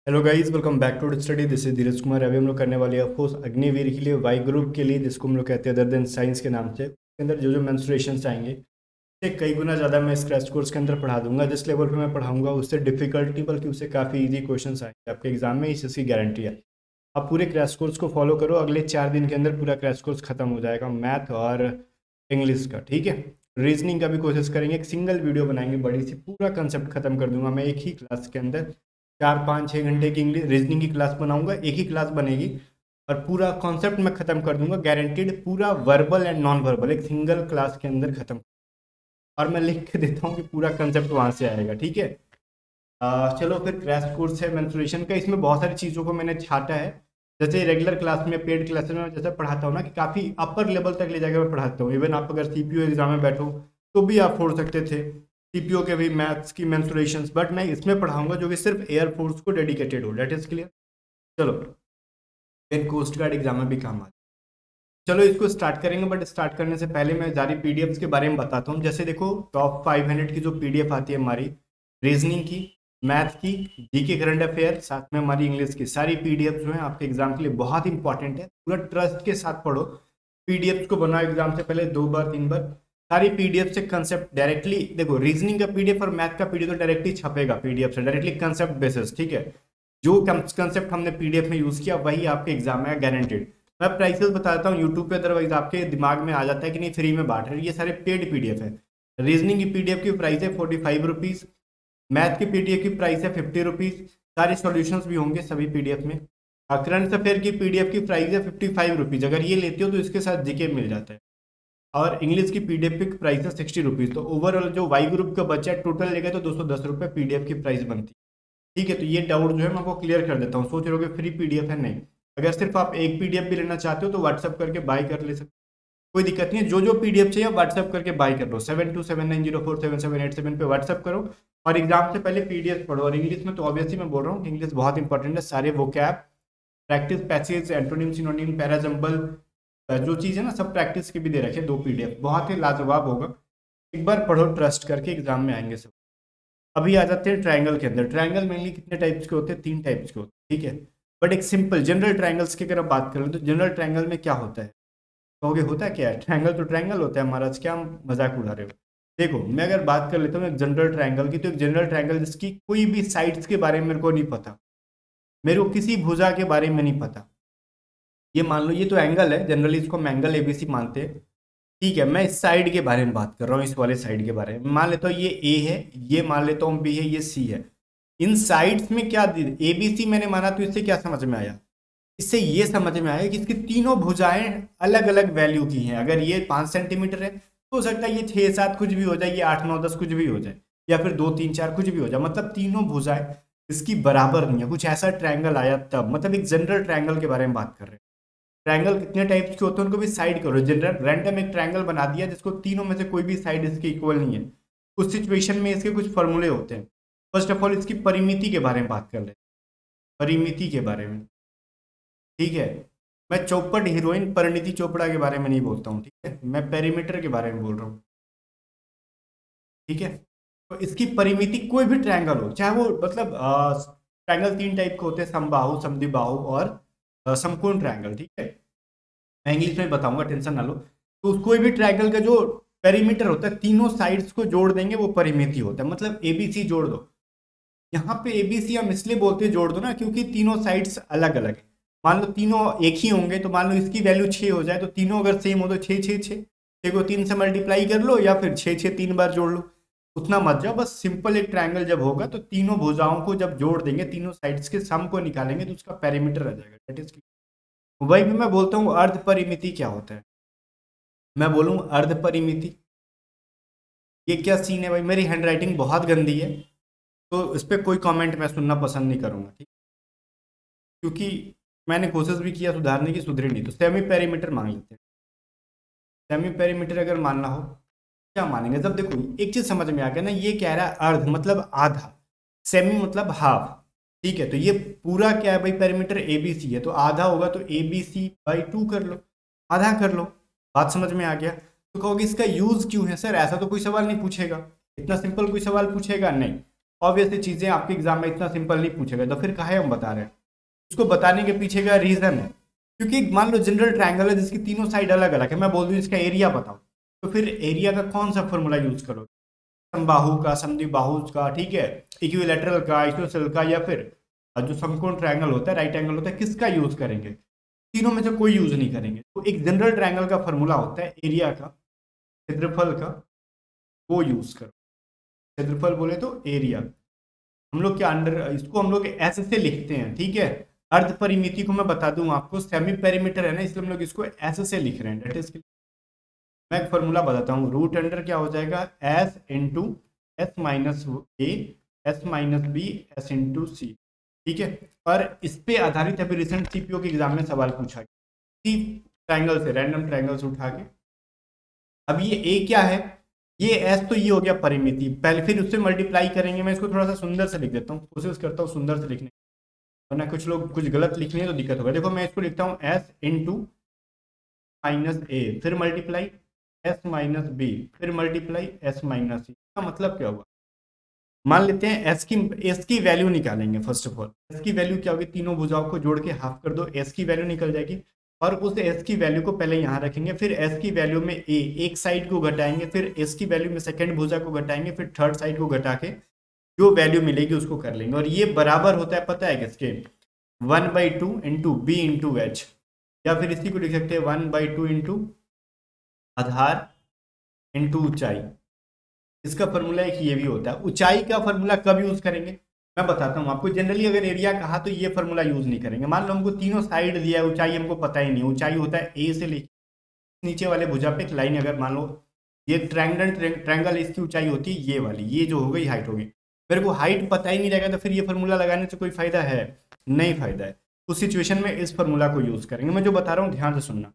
Hello guys, welcome back to study. This is Dheeraj Kumar. अभी हम लोग करने वाले हैं फोर्स अग्निवीर के लिए, वाई ग्रुप के लिए, जिसको हम लोग कहते हैं अदर देन साइंस के नाम से। इसके अंदर जो जो मेंस्ट्रुएशंस आएंगे उससे कई गुना ज़्यादा मैं इस क्रैश कोर्स के अंदर पढ़ा दूंगा। जिस लेवल पे मैं पढ़ाऊंगा उससे डिफिकल्टी, बल्कि उससे काफ़ी इजी क्वेश्चंस आएंगे आपके एग्जाम में, इस चीज़ की गारंटी है। आप पूरे क्रैश कोर्स को फॉलो करो, अगले 4 दिन के अंदर पूरा क्रैश कोर्स खत्म हो जाएगा, मैथ और इंग्लिश का। ठीक है, रीजनिंग का भी कोशिश करेंगे, एक सिंगल वीडियो बनाएंगे बड़ी सी, पूरा कंसेप्ट खत्म कर दूंगा मैं एक ही क्लास के अंदर। 4 5 6 घंटे की इंग्लिश रीजनिंग की क्लास बनाऊंगा, एक ही क्लास बनेगी और पूरा कॉन्सेप्ट मैं खत्म कर दूंगा, गारंटीड। पूरा वर्बल एंड नॉन वर्बल एक सिंगल क्लास के अंदर खत्म। और मैं लिख के देता हूँ कि पूरा कंसेप्ट वहां से आएगा। ठीक है, चलो फिर क्रैश कोर्स है मेंस्ट्रुएशन का। इसमें बहुत सारी चीज़ों को मैंने छाटा है। जैसे रेगुलर क्लास में, पेड क्लास में जैसे पढ़ाता हूँ ना, कि काफ़ी अपर लेवल तक ले जाकर मैं पढ़ाता हूँ। इवन आप अगर सीपीओ एग्जाम में बैठो तो भी आप फोड़ सकते थे सीपीओ के भी मैथ्स की मेंस्ट्रुएशंस, बट मैं इसमें पढ़ाऊंगा जो कि सिर्फ एयरफोर्स को डेडिकेटेड हो। That is clear. चलो, फिर कोस्ट गार्ड एग्जाम में भी काम आता है। चलो इसको स्टार्ट करेंगे, बट स्टार्ट करने से पहले मैं सारी पीडीएफ्स के बारे में बताता हूँ। जैसे देखो, टॉप 500 की जो पीडीएफ आती है हमारी, रीजनिंग की, मैथ की, जीके करंट अफेयर, साथ में हमारी इंग्लिश की, सारी पीडीएफ जो है आपके एग्जाम के लिए बहुत इंपॉर्टेंट है। पूरा ट्रस्ट के साथ पढ़ो, पीडीएफ को बनाओ एग्जाम से पहले 2 बार 3 बार। सारी पीडीएफ से कंसेप्ट डायरेक्टली देखो, रीजनिंग का पीडीएफ और मैथ का पीडीएफ तो डायरेक्टली छपेगा पीडीएफ से, डायरेक्टली कंसेप्ट बेसिस। ठीक है, जो कंसेप्ट हमने पीडीएफ में यूज किया वही आपके एग्जाम में गारंटेड। मैं प्राइसेस बता देता हूँ यूट्यूब पे, अदरवाइज आपके दिमाग में आ जाता है कि नहीं फ्री में बांट रहे हैं। ये सारे पेड पीडीएफ है। रीजनिंग की पीडीएफ की प्राइस है 45 रुपीज़, मैथ की पीडीएफ की प्राइस है 50 रुपीज़। सारे सॉल्यूशंस भी होंगे सभी पीडीएफ में। करंट अफेयर की पीडीएफ की प्राइस है 55 रुपीज़। अगर ये लेते हो तो इसके साथ जीके मिल जाता है। और इंग्लिश की पीडीएफ की प्राइस है 60 रुपीज़। तो ओवरऑल जो वाई ग्रुप का बच्चा टोटल लेगा तो 210 रुपये पीडीएफ की प्राइस बनती है। ठीक है, तो ये डाउट जो है मैं आपको क्लियर कर देता हूँ। सोच रहे हो कि फ्री पीडीएफ है, नहीं। अगर सिर्फ आप एक पीडीएफ भी लेना चाहते हो तो व्हाट्सअप करके बाय कर ले सकते हो, कोई दिक्कत नहीं है। जो जो पीडीएफ चाहिए व्हाट्सअप करके बाय कर लो। 7279047787 पे व्हाट्सअप करो और एग्जाम से पहले पीडीएफ पढ़ो। और इंग्लिश में तो ऑब्वियसली मैं बोल रहा हूँ कि इंग्लिश बहुत इंपॉर्टेंट है। सारे vocab, practice, passage, antonym, synonym, parajumble, जो चीज़ है ना, सब प्रैक्टिस के भी दे रखे 2 पीडीएफ, बहुत ही लाजवाब होगा। एक बार पढ़ो, ट्रस्ट करके एग्जाम में आएंगे सब। अभी आ जाते हैं ट्रायंगल के अंदर। ट्रायंगल मेनली कितने टाइप्स के होते हैं? 3 टाइप्स के होते हैं। ठीक है, बट एक सिंपल जनरल ट्रायंगल्स की अगर आप बात करें तो जनरल ट्रायंगल में क्या होता है? कहोगे होता क्या है? ट्रायंगल तो ट्रायंगल होता है महाराज, क्या हम मजाक उड़ा रहे हो? देखो, मैं अगर बात कर लेता हूँ एक जनरल ट्रायंगल की, तो एक जनरल ट्रायंगल जिसकी कोई भी साइड्स के बारे में मेरे को नहीं पता, मेरे को किसी भुजा के बारे में नहीं पता। ये मान लो ये तो एंगल है, जनरली इसको हम एंगल एबीसी मानते हैं। ठीक है, मैं इस साइड के बारे में बात कर रहा हूँ, इस वाले साइड के बारे में। मान लेता हूँ ये ए है, ये मान लेता हूँ बी है, ये सी है। इन साइड्स में क्या ए बी सी मैंने माना, तो इससे क्या समझ में आया? इससे ये समझ में आया कि इसकी तीनों भुजाएं अलग अलग वैल्यू की हैं। अगर ये 5 सेंटीमीटर है तो हो सकता है ये 6 7 कुछ भी हो जाए, ये 8 9 10 कुछ भी हो जाए, या फिर 2 3 4 कुछ भी हो जाए। मतलब तीनों भुजाएं इसकी बराबर नहीं है। कुछ ऐसा ट्रायंगल आया तब, मतलब एक जनरल ट्रायंगल के बारे में बात कर रहे हैं। ट्रायंगल कितने टाइप्स के होते हैं उनको भी साइड करो। जनरल रैंडम एक ट्रायंगल बना दिया जिसको तीनों में से कोई भी साइड इसके इक्वल नहीं है। उस सिचुएशन में इसके कुछ फॉर्मूले होते हैं। फर्स्ट ऑफ ऑल इसकी परिमिति के बारे में बात कर ले, परिमिति के बारे में। ठीक है, मैं चौपट हीरोइन परिणीति चोपड़ा के बारे में नहीं बोलता हूँ। ठीक है, मैं पेरीमीटर के बारे में बोल रहा हूँ। ठीक है, तो इसकी परिमिति कोई भी ट्रायंगल हो, चाहे वो मतलब ट्रायंगल 3 टाइप के होते हैं, समबाहु, समद्विबाहु और समकोण ट्रायंगल। ठीक है, मैं इंग्लिश में बताऊंगा, टेंशन ना लो। तो कोई भी ट्रायंगल का जो पेरीमीटर होता है, तीनों साइड्स को जोड़ देंगे, वो परिमिति होता है। मतलब एबीसी जोड़ दो। यहाँ पे एबीसी हम इसलिए बोलते हैं जोड़ दो ना, क्योंकि तीनों साइड्स अलग अलग है। मान लो तीनों एक ही होंगे, तो मान लो इसकी वैल्यू 6 हो जाए, तो तीनों अगर सेम हो तो 6 6 6, 6 को 3 से मल्टीप्लाई कर लो, या फिर 6 6 3 बार जोड़ लो। उतना मत जाओ, बस सिंपल एक ट्रायंगल जब होगा तो तीनों भुजाओं को जब जोड़ देंगे, तीनों साइड्स के सम को निकालेंगे, तो उसका पेरीमीटर आ जाएगा। दैट इज, वही भी मैं बोलता हूँ अर्ध परिमिति क्या होता है। मैं बोलूँ अर्ध परिमिति, ये क्या सीन है भाई? मेरी हैंडराइटिंग बहुत गंदी है, तो इस पर कोई कमेंट मैं सुनना पसंद नहीं करूँगा। ठीक, क्योंकि मैंने कोशिश भी किया सुधारने की, सुधरी नहीं। तो सेमी पेरीमीटर मांग लेते हैं। सेमी पेरीमीटर अगर मानना हो, क्या मानेंगे? जब देखो एक चीज समझ में आ गया ना, ये कह रहा है अर्ध मतलब आधा, सेमी मतलब हाफ। ठीक है, तो ये पूरा क्या है भाई? पेरीमीटर एबीसी है, तो आधा होगा तो ABC/2 कर लो, आधा कर लो। बात समझ में आ गया? तो कहोगे इसका यूज क्यों है सर? ऐसा तो कोई सवाल नहीं पूछेगा, इतना सिंपल कोई सवाल पूछेगा नहीं। ऑब्वियसली चीजें आपके एग्जाम में इतना सिंपल नहीं पूछेगा, तो फिर काहे हम बता रहे हैं। उसको बताने के पीछे का रीजन है, क्योंकि मान लो जनरल ट्रायंगल है जिसकी तीनों साइड अलग अलग है, मैं बोल दूं इसका एरिया बताओ, तो फिर एरिया का कौन सा फॉर्मूला यूज करोगे, समबाहु का, समद्विबाहु का, ठीक है, इक्विलैटरल का, आइसोसेल का, या फिर जो समकोण ट्रायंगल होता है, राइट एंगल होता है, किसका यूज करेंगे, तीनों में से कोई यूज नहीं करेंगे। तो एक जनरल ट्रायंगल का फॉर्मूला होता है एरिया का, क्षेत्रफल का, वो यूज करो। क्षेत्रफल बोले तो एरिया, हम लोग क्या अंडर, इसको हम लोग ऐसे से लिखते हैं, ठीक है। अर्ध परिमिति को मैं बता दूं आपको, सेमी पेरीमीटर है ना, इसलिए हम लोग इसको ऐसे से लिख रहे हैं। डेट इज, मैं एक फॉर्मूला बताता हूँ, रूट अंडर क्या हो जाएगा, S into S minus A, S minus B, S into C, ठीक है। और इस पे आधारित अभी रिसेंट सीपीओ के एग्जाम में सवाल पूछा गया, ट्रायंगल से, रैंडम ट्रायंगल से उठा के। अब ये ए क्या है, ये एस, तो ये हो गया परिमिति, पहले फिर उससे मल्टीप्लाई करेंगे। मैं इसको थोड़ा सा सुंदर से लिख देता हूँ, कोशिश करता हूँ सुंदर से लिखने, वरना कुछ लोग कुछ गलत लिख लें तो दिक्कत होगा। देखो मैं इसको लिखता हूँ एस इंटू माइनस ए, फिर मल्टीप्लाई एस माइनस बी, फिर मल्टीप्लाई एस माइनस सी। का मतलब क्या होगा, मान लेते हैं एस की वैल्यू निकालेंगे। फर्स्ट ऑफ ऑल एस की वैल्यू क्या होगी, तीनों भुजाओं को जोड़ के हाफ कर दो, एस की वैल्यू निकल जाएगी। और उस एस की वैल्यू को पहले यहाँ रखेंगे, फिर एस की वैल्यू में ए, एक साइड को घटाएंगे, फिर एस की वैल्यू में सेकंड भुजा को घटाएंगे, फिर थर्ड साइड को घटा के जो वैल्यू मिलेगी उसको कर लेंगे। और ये बराबर होता है पता है किसके, 1/2 इंटू बी इंटू एच, या फिर इसी को लिख सकते हैं 1/2 इंटू आधार इंटू ऊंचाई। इसका फॉर्मूला एक ये भी होता है। ऊंचाई का फॉर्मूला कब यूज करेंगे मैं बताता हूँ आपको। जनरली अगर एरिया कहा तो ये फॉर्मूला यूज नहीं करेंगे। मान लो हमको तीनों साइड दिया है, ऊंचाई हमको पता ही नहीं, ऊंचाई होता है ए से लेकर नीचे वाले भुजा पे एक लाइन, अगर मान लो ये ट्रायंगल इसकी ऊंचाई होती है ये वाली, ये जो हो गई हाइट होगी, मेरे को हाइट पता ही नहीं रहेगा तो फिर ये फॉर्मूला लगाने से कोई फायदा है नहीं, फायदा है। उस सिचुएशन में इस फॉर्मूला को यूज करेंगे। मैं जो बता रहा हूँ ध्यान से सुनना।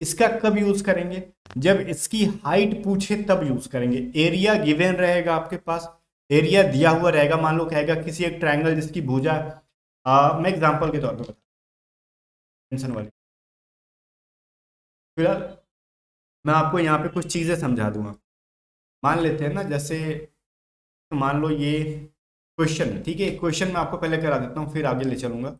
इसका कब यूज करेंगे, जब इसकी हाइट पूछे तब यूज करेंगे। एरिया गिवन रहेगा आपके पास, एरिया दिया हुआ रहेगा, मान लो कहेगा किसी एक ट्रायंगल जिसकी भुजा, मैं एग्जांपल के तौर पे बता, टेंशन वाली, फिलहाल मैं आपको यहाँ पे कुछ चीजें समझा दूंगा। मान लेते हैं ना, जैसे मान लो ये क्वेश्चन है, ठीक है। क्वेश्चन मैं आपको पहले करा देता हूँ फिर आगे ले चलूंगा।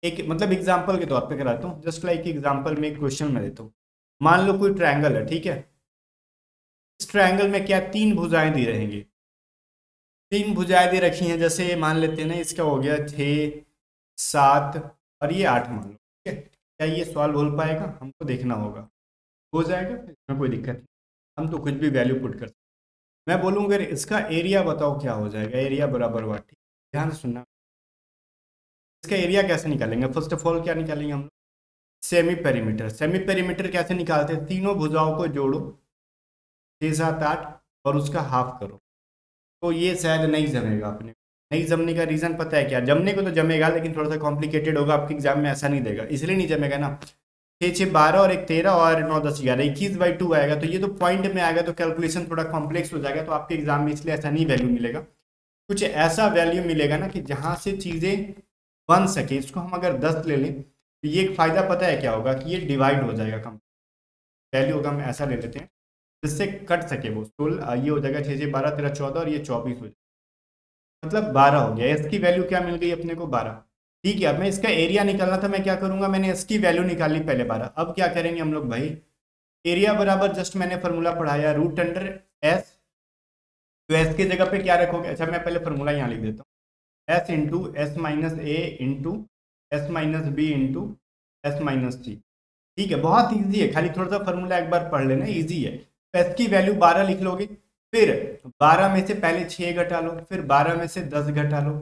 एक मतलब एग्जाम्पल के तौर पे कराता हूँ, जस्ट लाइक एग्जाम्पल में एक क्वेश्चन मैं देता हूँ। मान लो कोई ट्रायंगल है, ठीक है। इस ट्रायंगल में क्या तीन भुजाएं दी रहेंगी, तीन भुजाएं दी रखी हैं। जैसे मान लेते हैं ना, इसका हो गया 6, 7 और ये 8 मान लो, ठीक है। क्या ये सॉल्व हो पाएगा, हमको देखना होगा। हो जाएगा, इसमें कोई दिक्कत नहीं, हम तो कुछ भी वैल्यू पुट कर सकते। मैं बोलूँ अगर इसका एरिया बताओ क्या हो जाएगा, एरिया बराबर हुआ, ठीक, ध्यान से सुनना। इसका एरिया कैसे निकालेंगे, फर्स्ट ऑफ ऑल क्या निकालेंगे हम लोग, सेमी पेरीमीटर। सेमी पेरीमीटर कैसे निकालते हैं, तीनों भुजाओं को जोड़ो 6, 7, 8 और उसका हाफ करो। तो ये शायद नहीं जमेगा अपने, नहीं जमने का रीज़न पता है क्या, जमने को तो जमेगा लेकिन थोड़ा सा कॉम्प्लिकेटेड होगा, आपके एग्जाम में ऐसा नहीं देगा। इसलिए नहीं जमेगा ना, 6, 6, 12 और 1, 13 और 9, 10, 11, 21/2 आएगा। तो ये तो पॉइंट में आएगा, तो कैलकुलेशन थोड़ा कॉम्प्लेक्स हो जाएगा, तो आपके एग्जाम में इसलिए ऐसा नहीं वैल्यू मिलेगा। कुछ ऐसा वैल्यू मिलेगा ना कि जहाँ से चीज़ें बन सके। इसको हम अगर 10 ले लें तो ये एक फ़ायदा पता है क्या होगा, कि ये डिवाइड हो जाएगा, कम वैल्यू होगा, हम ऐसा ले लेते हैं जिससे कट सके वो। 16 ये हो जाएगा, 6, 6, 12, 13, 14 और ये 24 हो जाएगा, मतलब 12 हो गया। इसकी वैल्यू क्या मिल गई अपने को, 12, ठीक है। अब मैं इसका एरिया निकालना था, मैं क्या करूंगा, मैंने इसकी वैल्यू निकाली पहले 12। अब क्या करेंगे हम लोग भाई, एरिया बराबर जस्ट मैंने फॉर्मूला पढ़ाया रूट अंडर एस, तो एस की जगह पे क्या रखोगे, अच्छा मैं पहले फॉर्मूला यहाँ लिख देता हूँ, S into S minus A into S minus B into S minus C, ठीक है। बहुत ईजी है, खाली थोड़ा सा फॉर्मूला एक बार पढ़ लेना, ईजी है। तो एस की वैल्यू 12 लिख लोगे, फिर 12 में से पहले 6 घटा लो, फिर 12 में से 10 घटा लो,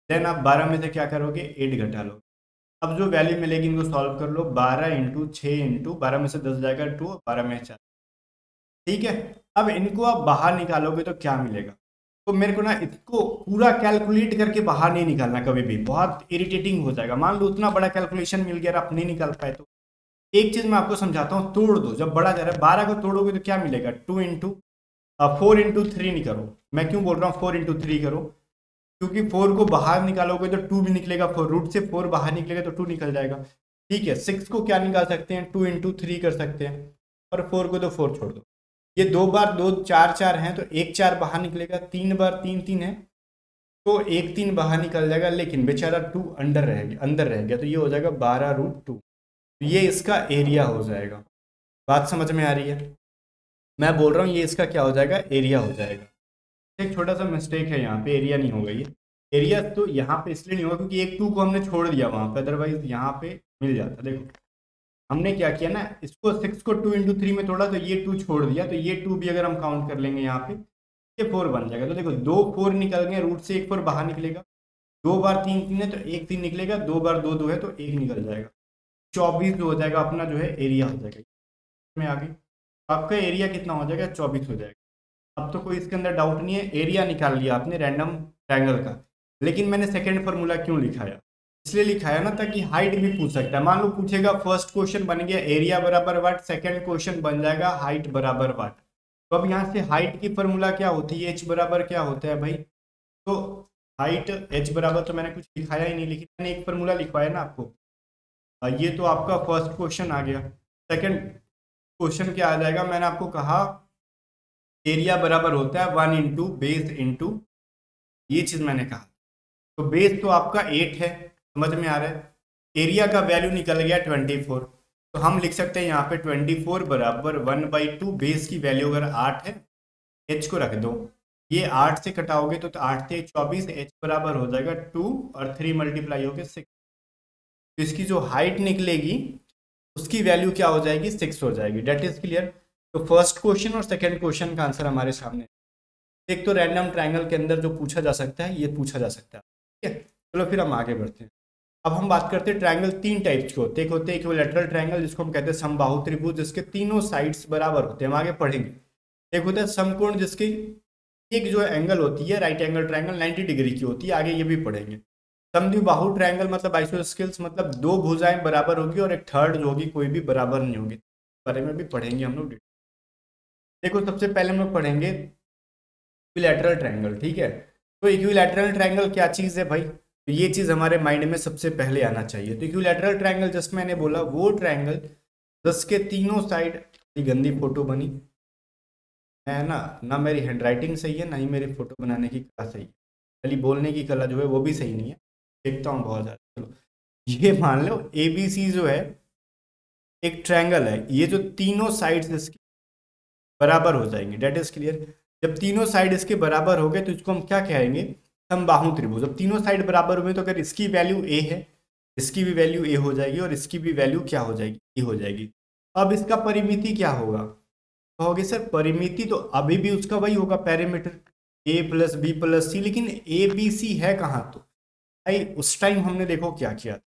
देन आप 12 में से क्या करोगे, 8 घटा लो। अब जो वैल्यू मिलेगी इनको सॉल्व कर लो, 12 इंटू 6 इंटू 12 में से 10 जाएगा 2, 12 में 4, ठीक है। अब इनको आप बाहर निकालोगे तो क्या मिलेगा, तो मेरे को ना इसको पूरा कैलकुलेट करके बाहर नहीं निकालना कभी भी, बहुत इरिटेटिंग हो जाएगा। मान लो उतना बड़ा कैलकुलेशन मिल गया और आप नहीं निकाल पाए, तो एक चीज मैं आपको समझाता हूँ, तोड़ दो। जब बड़ा जा रहा है 12 को तोड़ोगे तो क्या मिलेगा, 4 इंटू 3 नहीं करो। मैं क्यों बोल रहा हूँ 4 इंटू 3 करो, क्योंकि 4 को बाहर निकालोगे तो 2 भी निकलेगा, 4 रूट से 4 बाहर निकलेगा तो 2 निकल जाएगा, ठीक है। 6 को क्या निकाल सकते हैं, 2 इंटू 3 कर सकते हैं, और 4 को तो 4 छोड़ दो। ये 2 बार 2 4 4 हैं तो 1 4 बाहर निकलेगा, 3 बार 3 3 है, तो 1 3 बाहर निकल जाएगा, लेकिन बेचारा 2 अंदर रह गया, तो ये हो जाएगा 12√2। तो ये इसका एरिया हो जाएगा। बात समझ में आ रही है? मैं बोल रहा हूँ ये इसका क्या हो जाएगा, एरिया हो जाएगा। एक छोटा सा मिस्टेक है यहाँ पे, एरिया नहीं होगा ये। एरिया तो यहाँ पे इसलिए नहीं होगा क्योंकि एक 2 को हमने छोड़ दिया वहाँ पे, अदरवाइज यहाँ पे मिल जाता। देखो हमने क्या किया ना, इसको 6 को 2 × 3 में तोड़ा, तो ये 2 छोड़ दिया, तो ये 2 भी अगर हम काउंट कर लेंगे यहाँ पे, ये 4 बन जाएगा। तो देखो 2 4 निकल गए, रूट से 1 4 बाहर निकलेगा, 2 बार 3 3 है तो 1 3 निकलेगा, 2 बार 2 2 है तो 1 निकल जाएगा। 24 जो हो जाएगा अपना जो है एरिया हो जाएगा। में आ गई, आपका एरिया कितना हो जाएगा, 24 हो जाएगा। अब तो कोई इसके अंदर डाउट नहीं है, एरिया निकाल लिया आपने रैंडम ट्रायंगल का। लेकिन मैंने सेकंड फार्मूला क्यों लिखाया, इसलिए लिखाया ना ताकि हाइट भी पूछ सकता है। मान लो पूछेगा, फर्स्ट क्वेश्चन बन गया एरिया बराबर वाट, सेकंड क्वेश्चन बन जाएगा हाइट बराबर वाट। तो अब यहाँ से हाइट की फार्मूला क्या होती है, एच बराबर क्या होता है भाई। तो हाइट एच बराबर, तो मैंने कुछ लिखाया ही नहीं, लेकिन मैंने एक फार्मूला लिखवाया ना आपको। ये तो आपका फर्स्ट क्वेश्चन आ गया। सेकंड क्वेश्चन क्या आ जाएगा, मैंने आपको कहा एरिया बराबर होता है 1 × बेस इंटू, ये चीज मैंने कहा। तो बेस तो आपका 8 है, समझ में आ रहा है। एरिया का वैल्यू निकल गया 24, तो हम लिख सकते हैं यहाँ पे 24 बराबर 1/2, बेस की वैल्यू अगर 8 है, एच को रख दो, ये 8 से कटाओगे तो 8 से 24, एच बराबर हो जाएगा 2 और 3 मल्टीप्लाई हो गया 6। तो इसकी जो हाइट निकलेगी उसकी वैल्यू क्या हो जाएगी, 6 हो जाएगी। That is clear. तो फर्स्ट क्वेश्चन और सेकंड क्वेश्चन का आंसर हमारे सामने। एक तो रैंडम ट्रायंगल के अंदर जो पूछा जा सकता है, ये पूछा जा सकता है। ठीक है, चलो फिर हम आगे बढ़ते हैं। अब हम बात करते हैं ट्रायंगल 3 टाइप्स के होते हैं। एक होते हैं इक्विलैटरल ट्रायंगल, जिसको हम कहते हैं समबाहु त्रिभुज, जिसके तीनों साइड्स बराबर होते हैं, हम आगे पढ़ेंगे। एक होता है समकोण, जिसकी एक जो एंगल होती है राइट एंगल ट्रायंगल 90 डिग्री की होती है, आगे ये भी पढ़ेंगे। समद्विबाहु ट्रायंगल मतलब आइसोस्केल्स, मतलब 2 भुजाएं बराबर होगी और एक थर्ड जो होगी कोई भी बराबर नहीं होगी। इस बारे में भी पढ़ेंगे हम लोग। देखो सबसे पहले हम लोग पढ़ेंगे इक्विलैटरल ट्रायंगल। ठीक है, तो इक्विलैटरल ट्रायंगल क्या चीज़ है भाई, तो ये चीज़ हमारे माइंड में सबसे पहले आना चाहिए। तो इक्विलैटरल ट्रायंगल जस्ट मैंने बोला वो ट्रायंगल जिसके तीनों साइड, गंदी फोटो बनी है ना मेरी हैंडराइटिंग सही है, ना ही मेरी फोटो बनाने की कला सही है, खाली बोलने की कला जो है वो भी सही नहीं है, देखता हूँ बहुत ज़्यादा। चलो ये मान लो ABC जो है एक ट्रायंगल है, ये जो तीनों साइड्स इसके बराबर हो जाएंगे। That is clear. जब तीनों साइड इसके बराबर हो गए तो इसको हम क्या कहेंगे, समबाहु त्रिभुज। जब तीनों साइड बराबर हुए तो अगर इसकी वैल्यू A है, इसकी भी वैल्यू A हो जाएगी और इसकी भी वैल्यू क्या हो जाएगी, A हो जाएगी। अब इसका परिमिति क्या होगा, कहोगे सर परिमिति तो अभी भी उसका वही होगा पैरामीटर A + B + C, लेकिन ABC है कहाँ। तो भाई उस टाइम हमने देखो क्या किया था,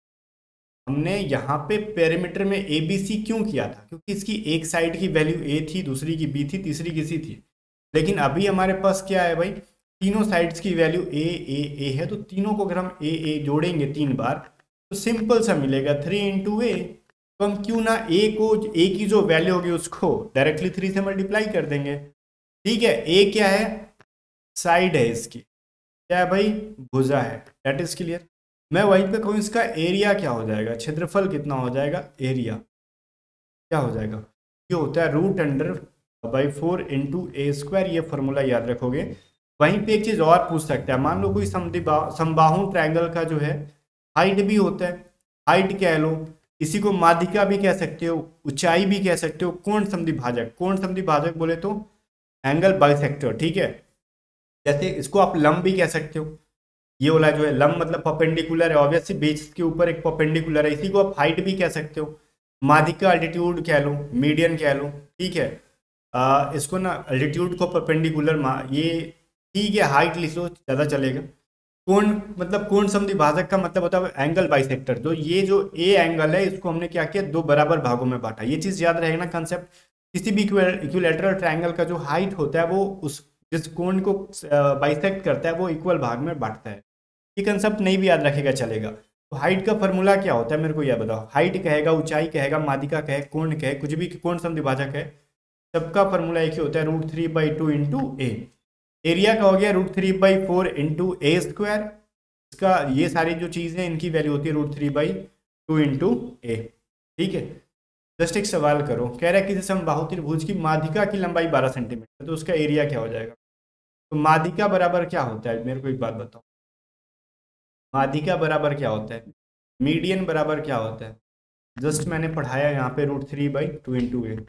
हमने यहाँ पे पैरामीटर में ABC क्यों किया था, क्योंकि इसकी एक साइड की वैल्यू A थी, दूसरी की B थी, तीसरी की C थी। लेकिन अभी हमारे पास क्या है भाई, तीनों साइड्स की वैल्यू A है, तो तीनों को अगर हम A जोड़ेंगे 3 बार तो सिंपल सा मिलेगा 3 × A। तो हम क्यों ना A की जो वैल्यू होगी उसको डायरेक्टली 3 से मल्टीप्लाई कर देंगे। ठीक है, A क्या है, साइड है इसकी, क्या है भाई, भुजा है। That is clear. मैं वहीं पे कहूँ इसका एरिया क्या हो जाएगा, क्षेत्रफल कितना हो जाएगा, एरिया क्या हो जाएगा, ये होता है √4 × A²। ये फॉर्मूला याद रखोगे। वहीं पे एक चीज और पूछ सकता है, मान लो कोई समबाहु ट्रायंगल का जो है हाइट भी होता है, हाइट कह लो, इसी को माध्यिका भी कह सकते हो, ऊंचाई भी कह सकते हो, कोण समद्विभाजक। कोण समद्विभाजक बोले तो एंगल बाइसेक्टर। ठीक है, जैसे इसको आप लंब भी कह सकते हो, ये वाला जो है लंब मतलब परपेंडिकुलर है, ऑब्वियसली बेस के ऊपर एक परपेंडिकुलर है, इसी को आप हाइट भी कह सकते हो, माध्यिका अल्टीट्यूड कह लो, मीडियन कह लो। ठीक है, इसको ना अल्टीट्यूड को परपेंडिकुलर ये ठीक है, हाइट लिख लो ज़्यादा चलेगा। कोण मतलब कोण समद्विभाजक का मतलब होता है एंगल बाइसेक्टर। तो ये जो ए एंगल है इसको हमने क्या किया, 2 बराबर भागों में बांटा। ये चीज़ याद रहेगा ना कंसेप्ट। किसी भी इक्विलैटरल ट्रायंगल का जो हाइट होता है वो उस जिस कोण को बाइसेक्ट करता है वो इक्वल भाग में बांटता है। ये कंसेप्ट नहीं भी याद रखेगा चलेगा। तो हाइट का फॉर्मूला क्या होता है मेरे को यह बताओ। हाइट कहेगा, ऊंचाई कहेगा, माध्यिका कहे, कोण कहे, कुछ भी कोण समद्विभाजक है, सबका फॉर्मूला एक ही होता है √3/2 × A। एरिया का हो गया √3/4 × A²। इसका ये सारी जो चीज़ें इनकी वैल्यू होती है √3/2 × A। ठीक है, जस्ट एक सवाल करो, कह रहा है किसी समबाहु त्रिभुज की माध्यिका की लंबाई 12 सेंटीमीटर, तो उसका एरिया क्या हो जाएगा। तो माध्यिका बराबर क्या होता है मेरे को एक बात बताओ। माध्यिका बराबर क्या होता है, मीडियन बराबर क्या होता है, जस्ट मैंने पढ़ाया यहाँ पे √3/2 × a।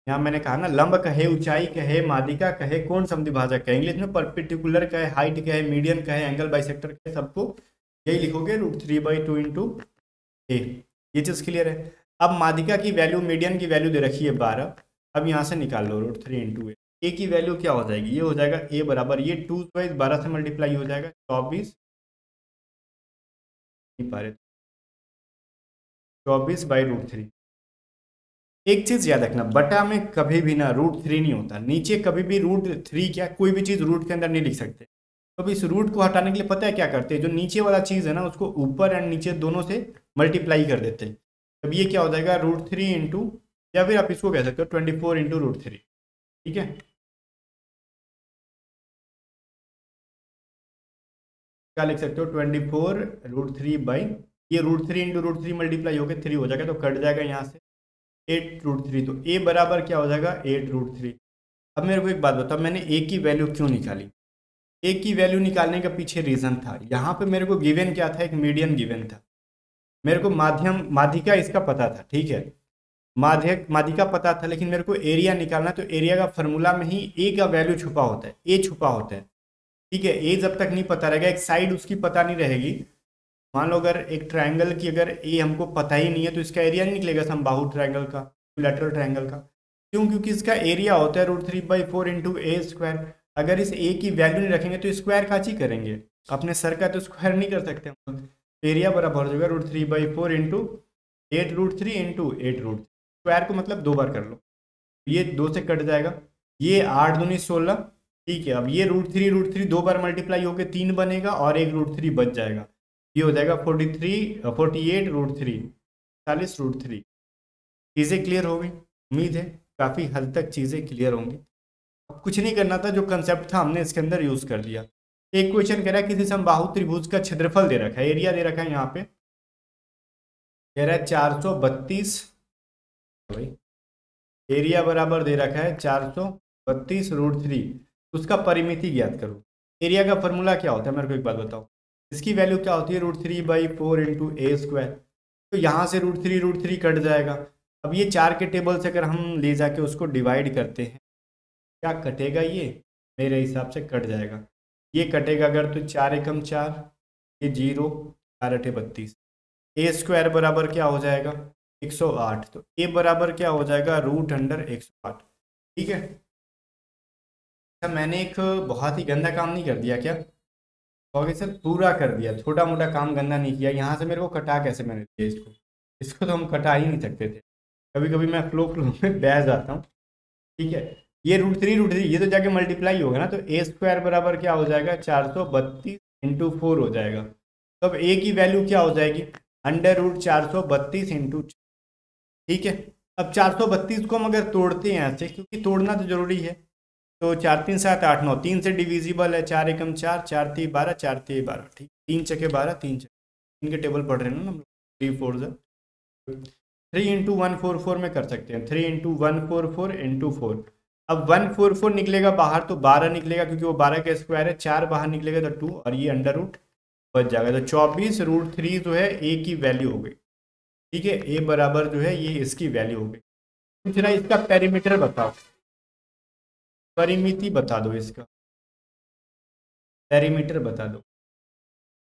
यहाँ मैंने कहा ना, लंब कहे, ऊंचाई कहे, माध्यिका कहे, कोण समद्विभाजक कहे, इंग्लिश में परपेंडिकुलर कहे, हाइट कहे, मीडियन कहे, एंगल बाइसेक्टर कहे, सबको यही लिखोगे √3/2 × a। ये चीज़ क्लियर है। अब माध्यिका की वैल्यू, मीडियन की वैल्यू दे रखी है 12। अब यहाँ से निकाल लो √3 × a। ए की वैल्यू क्या हो जाएगी, ये हो जाएगा a बराबर, ये 2/12 से मल्टीप्लाई हो जाएगा 24, नहीं पा रहे, 24/√3। एक चीज याद रखना, बटा में कभी भी ना √3 नहीं होता, नीचे कभी भी √3 क्या, कोई भी चीज रूट के अंदर नहीं लिख सकते। तो इस रूट को हटाने के लिए पता है क्या करते हैं, जो नीचे वाला चीज है ना उसको ऊपर एंड नीचे दोनों से मल्टीप्लाई कर देते हैं। अब ये क्या हो जाएगा √3 इंटू, या फिर आप इसको कह सकते हो 24 इंटू √3। ठीक है, क्या लिख सकते हो 24√3 ये √3 इंटू √3 मल्टीप्लाई हो गया 3 हो जाएगा, तो कट जाएगा यहाँ से 8√3। तो a बराबर क्या हो जाएगा 8√3। अब मेरे को एक बात बताओ, मैंने a की वैल्यू क्यों निकाली, a की वैल्यू निकालने का पीछे रीजन था, यहाँ पे मेरे को गिवन क्या था, एक मीडियन गिवन था, मेरे को माध्यिका इसका पता था, ठीक है, माध्यिका पता था, लेकिन मेरे को एरिया निकालना, तो एरिया का फॉर्मूला में ही a का वैल्यू छुपा होता है, a छुपा होता है। ठीक है, a जब तक नहीं पता रहेगा, एक साइड उसकी पता नहीं रहेगी, मान लो अगर एक ट्रायंगल की अगर ए हमको पता ही नहीं है तो इसका एरिया नहीं निकलेगा समबाहु ट्रायंगल का, लैटरल ट्रायंगल का। क्यों, क्योंकि इसका एरिया होता है √3/4 इंटू a²। अगर इस a की वैल्यू नहीं रखेंगे तो स्क्वायर काची करेंगे, अपने सर का तो स्क्वायर नहीं कर सकते हम। एरिया बराबर हो जाएगा √3/4 इंटू 8√3 इंटू 8√3, स्क्वायर को मतलब 2 बार कर लो, ये 2 से कट जाएगा, ये 8 दूनी 16। ठीक है, अब ये √3 2 बार मल्टीप्लाई होकर 3 बनेगा और एक √3 बच जाएगा, ये हो जाएगा 48√3 40√3। चीज़ें क्लियर हो गई, उम्मीद है काफ़ी हद तक चीज़ें क्लियर होंगी। अब कुछ नहीं करना था, जो कंसेप्ट था हमने इसके अंदर यूज़ कर दिया। एक क्वेश्चन कह रहा है किसी समबाहु त्रिभुज का क्षेत्रफल दे रखा है, एरिया दे रखा है, यहाँ पे कह रहा है 432, भाई एरिया बराबर दे रखा है 432√3, उसका परिमिति ज्ञात करो। एरिया का फॉर्मूला क्या होता है, मेरे को एक बात बताओ, इसकी वैल्यू क्या होती है √3/4 इंटू a²। तो यहाँ से √3 कट जाएगा। अब ये 4 के टेबल से अगर हम ले जाके उसको डिवाइड करते हैं, क्या कटेगा, ये मेरे हिसाब से कट जाएगा, ये कटेगा अगर, तो 4 एकम 4, ये 0, 4 अठे 32, a² बराबर क्या हो जाएगा 108। तो a बराबर क्या हो जाएगा √108। ठीक है, अच्छा मैंने एक बहुत ही गंदा काम नहीं कर दिया क्या, ओके सर, पूरा कर दिया, छोटा मोटा काम गंदा नहीं किया। यहाँ से मेरे को कटा कैसे मैंने दिया इसको, इसको तो हम कटा ही नहीं सकते थे, कभी कभी मैं फ्लो में बह जाता हूँ। ठीक है, ये √3 ये तो जाके मल्टीप्लाई होगा ना, तो a² बराबर क्या हो जाएगा 432 इंटू 4 हो जाएगा। तो अब a की वैल्यू क्या हो जाएगी √432 इंटू। ठीक है, अब 432 को हम अगर तोड़ते हैं यहाँ से, क्योंकि तोड़ना तो जरूरी है, तो 4 3 7 8 9, 3 से डिविजिबल है, 4 एकम 4, 4 3 12, 4 3 12, ठीक, 3 छके 12, 3 छके, इनके टेबल पढ़ रहे हैं ना हम लोग, 3 4 3 इंटू 144 में कर सकते हैं, 3 इंटू 144 इंटू 4। अब 144 निकलेगा बाहर तो 12 निकलेगा, क्योंकि वो 12 का स्क्वायर है, 4 बाहर निकलेगा तो 2, और ये अंडर रूट बच जाएगा, तो 24√3 जो है ए की वैल्यू हो गई। ठीक है, ए बराबर जो है ये इसकी वैल्यू हो गई। कुछ ना, इसका पेरीमीटर बताओ, परिमिति बता दो, इसका पेरीमीटर बता दो।